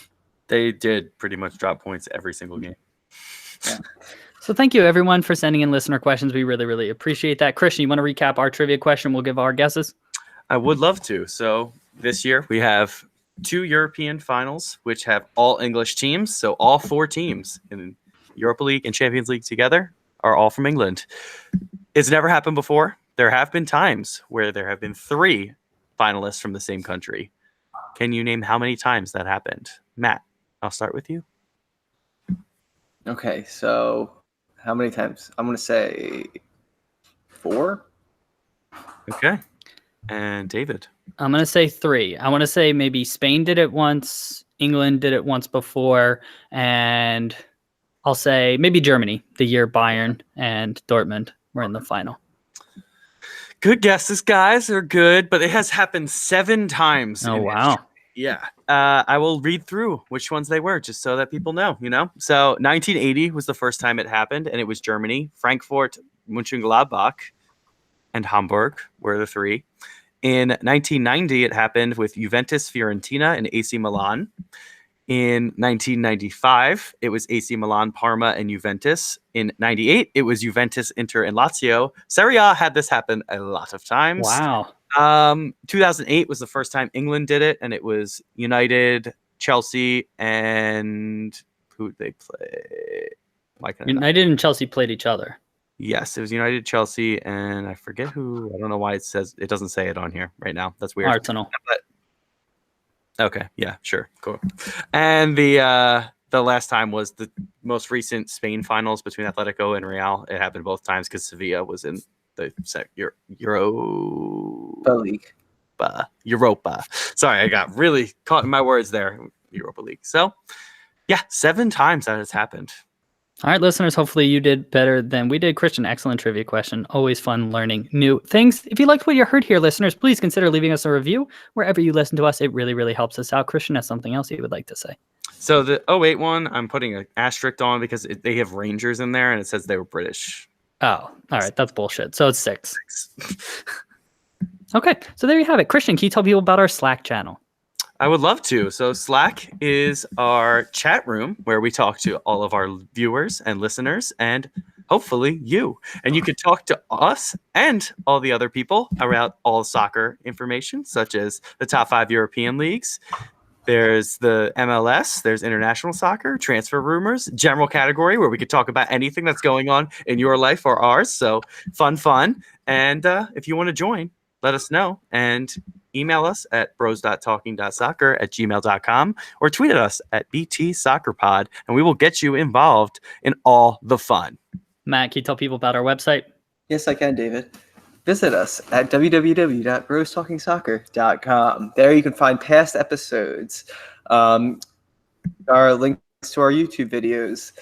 They did pretty much drop points every single game. Yeah. So thank you, everyone, for sending in listener questions. We really, really appreciate that. Christian, you want to recap our trivia question? We'll give our guesses. I would love to. So this year we have 2 European finals, which have all English teams. So all 4 teams in Europa League and Champions League together are all from England. It's never happened before. There have been times where there have been 3 finalists from the same country. Can you name how many times that happened? Matt, I'll start with you. Okay, so how many times? I'm going to say 4. Okay. And David? I'm going to say 3. I want to say maybe Spain did it once, England did it once before, and I'll say maybe Germany, the year Bayern and Dortmund were in the final. Good guesses, guys. They're good, but it has happened 7 times. Oh, wow. Yeah. I will read through which ones they were just so that people know, So 1980 was the first time it happened, and it was Germany. Frankfurt, Mönchengladbach, and Hamburg were the 3. In 1990, it happened with Juventus, Fiorentina, and AC Milan. In 1995, it was AC Milan, Parma, and Juventus. In 98, it was Juventus, Inter, and Lazio. Serie A had this happen a lot of times. Wow. 2008 was the first time England did it, and it was United, Chelsea, and who did they play? United and Chelsea played each other. Yes, it was United, Chelsea, and I forget who. I don't know why it doesn't say it on here right now. That's weird. Arsenal. Okay, yeah, sure, cool. And the last time was the most recent Spain finals between Atletico and Real. It happened both times because Sevilla was in the Europa. Sorry, I got really caught in my words there. Europa League. So, yeah, 7 times that has happened. All right, listeners, hopefully you did better than we did. Christian, excellent trivia question. Always fun learning new things. If you liked what you heard here, listeners, please consider leaving us a review wherever you listen to us. It really, really helps us out. Christian has something else he would like to say. So the 08 one, I'm putting an asterisk on because they have Rangers in there and it says they were British. Oh, all right. That's bullshit. So it's 6. Okay, so there you have it. Christian, can you tell people about our Slack channel? I would love to. So Slack is our chat room where we talk to all of our viewers and listeners and hopefully you. And you can talk to us and all the other people about all soccer information, such as the top 5 European leagues. There's the MLS, there's international soccer, transfer rumors, general category where we could talk about anything that's going on in your life or ours. So fun. And if you want to join, let us know and email us at bros.talking.soccer@gmail.com or tweet at us at BTSoccerPod, and we will get you involved in all the fun. Matt, can you tell people about our website? Yes, I can, David. Visit us at www.brostalkingsoccer.com. There you can find past episodes, our links to our YouTube videos.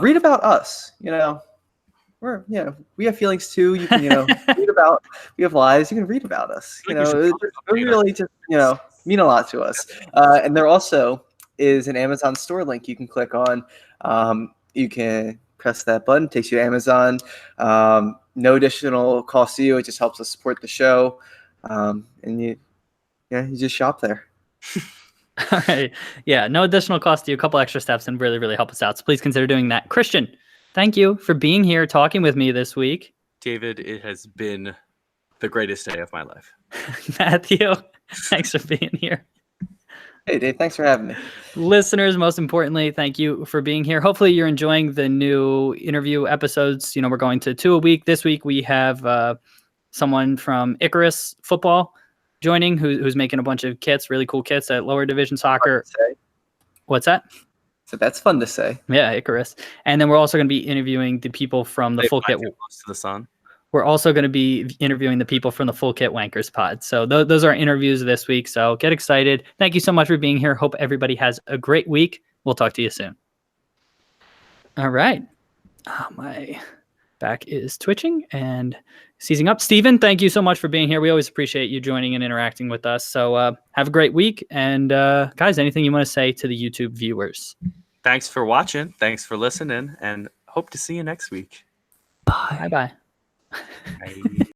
Read about us. We have feelings too. You can, read about. We have lives. You can read about us. It really just, mean a lot to us. And there also is an Amazon store link you can click on. You can press that button. It takes you to Amazon. No additional cost to you. It just helps us support the show. And you just shop there. All right. Yeah, no additional cost to you. A couple extra steps and really, really help us out. So please consider doing that. Christian, thank you for being here talking with me this week. David, it has been the greatest day of my life. Matthew, Thanks for being here. Hey, Dave, thanks for having me. Listeners, most importantly, thank you for being here. Hopefully you're enjoying the new interview episodes. We're going to 2 a week. This week we have someone from Icarus Football joining who's making a bunch of kits, really cool kits at lower division soccer. What's that? So that's fun to say. Yeah, Icarus. And then we're also going to be interviewing the people from the Full Kit. Close to the sun. We're also going to be interviewing the people from the Full Kit Wankers pod. So those are our interviews this week. So get excited. Thank you so much for being here. Hope everybody has a great week. We'll talk to you soon. All right. My back is twitching and seizing up. Steven, thank you so much for being here. We always appreciate you joining and interacting with us. So have a great week. And guys, anything you want to say to the YouTube viewers? Thanks for watching. Thanks for listening. And hope to see you next week. Bye. Bye-bye. Bye.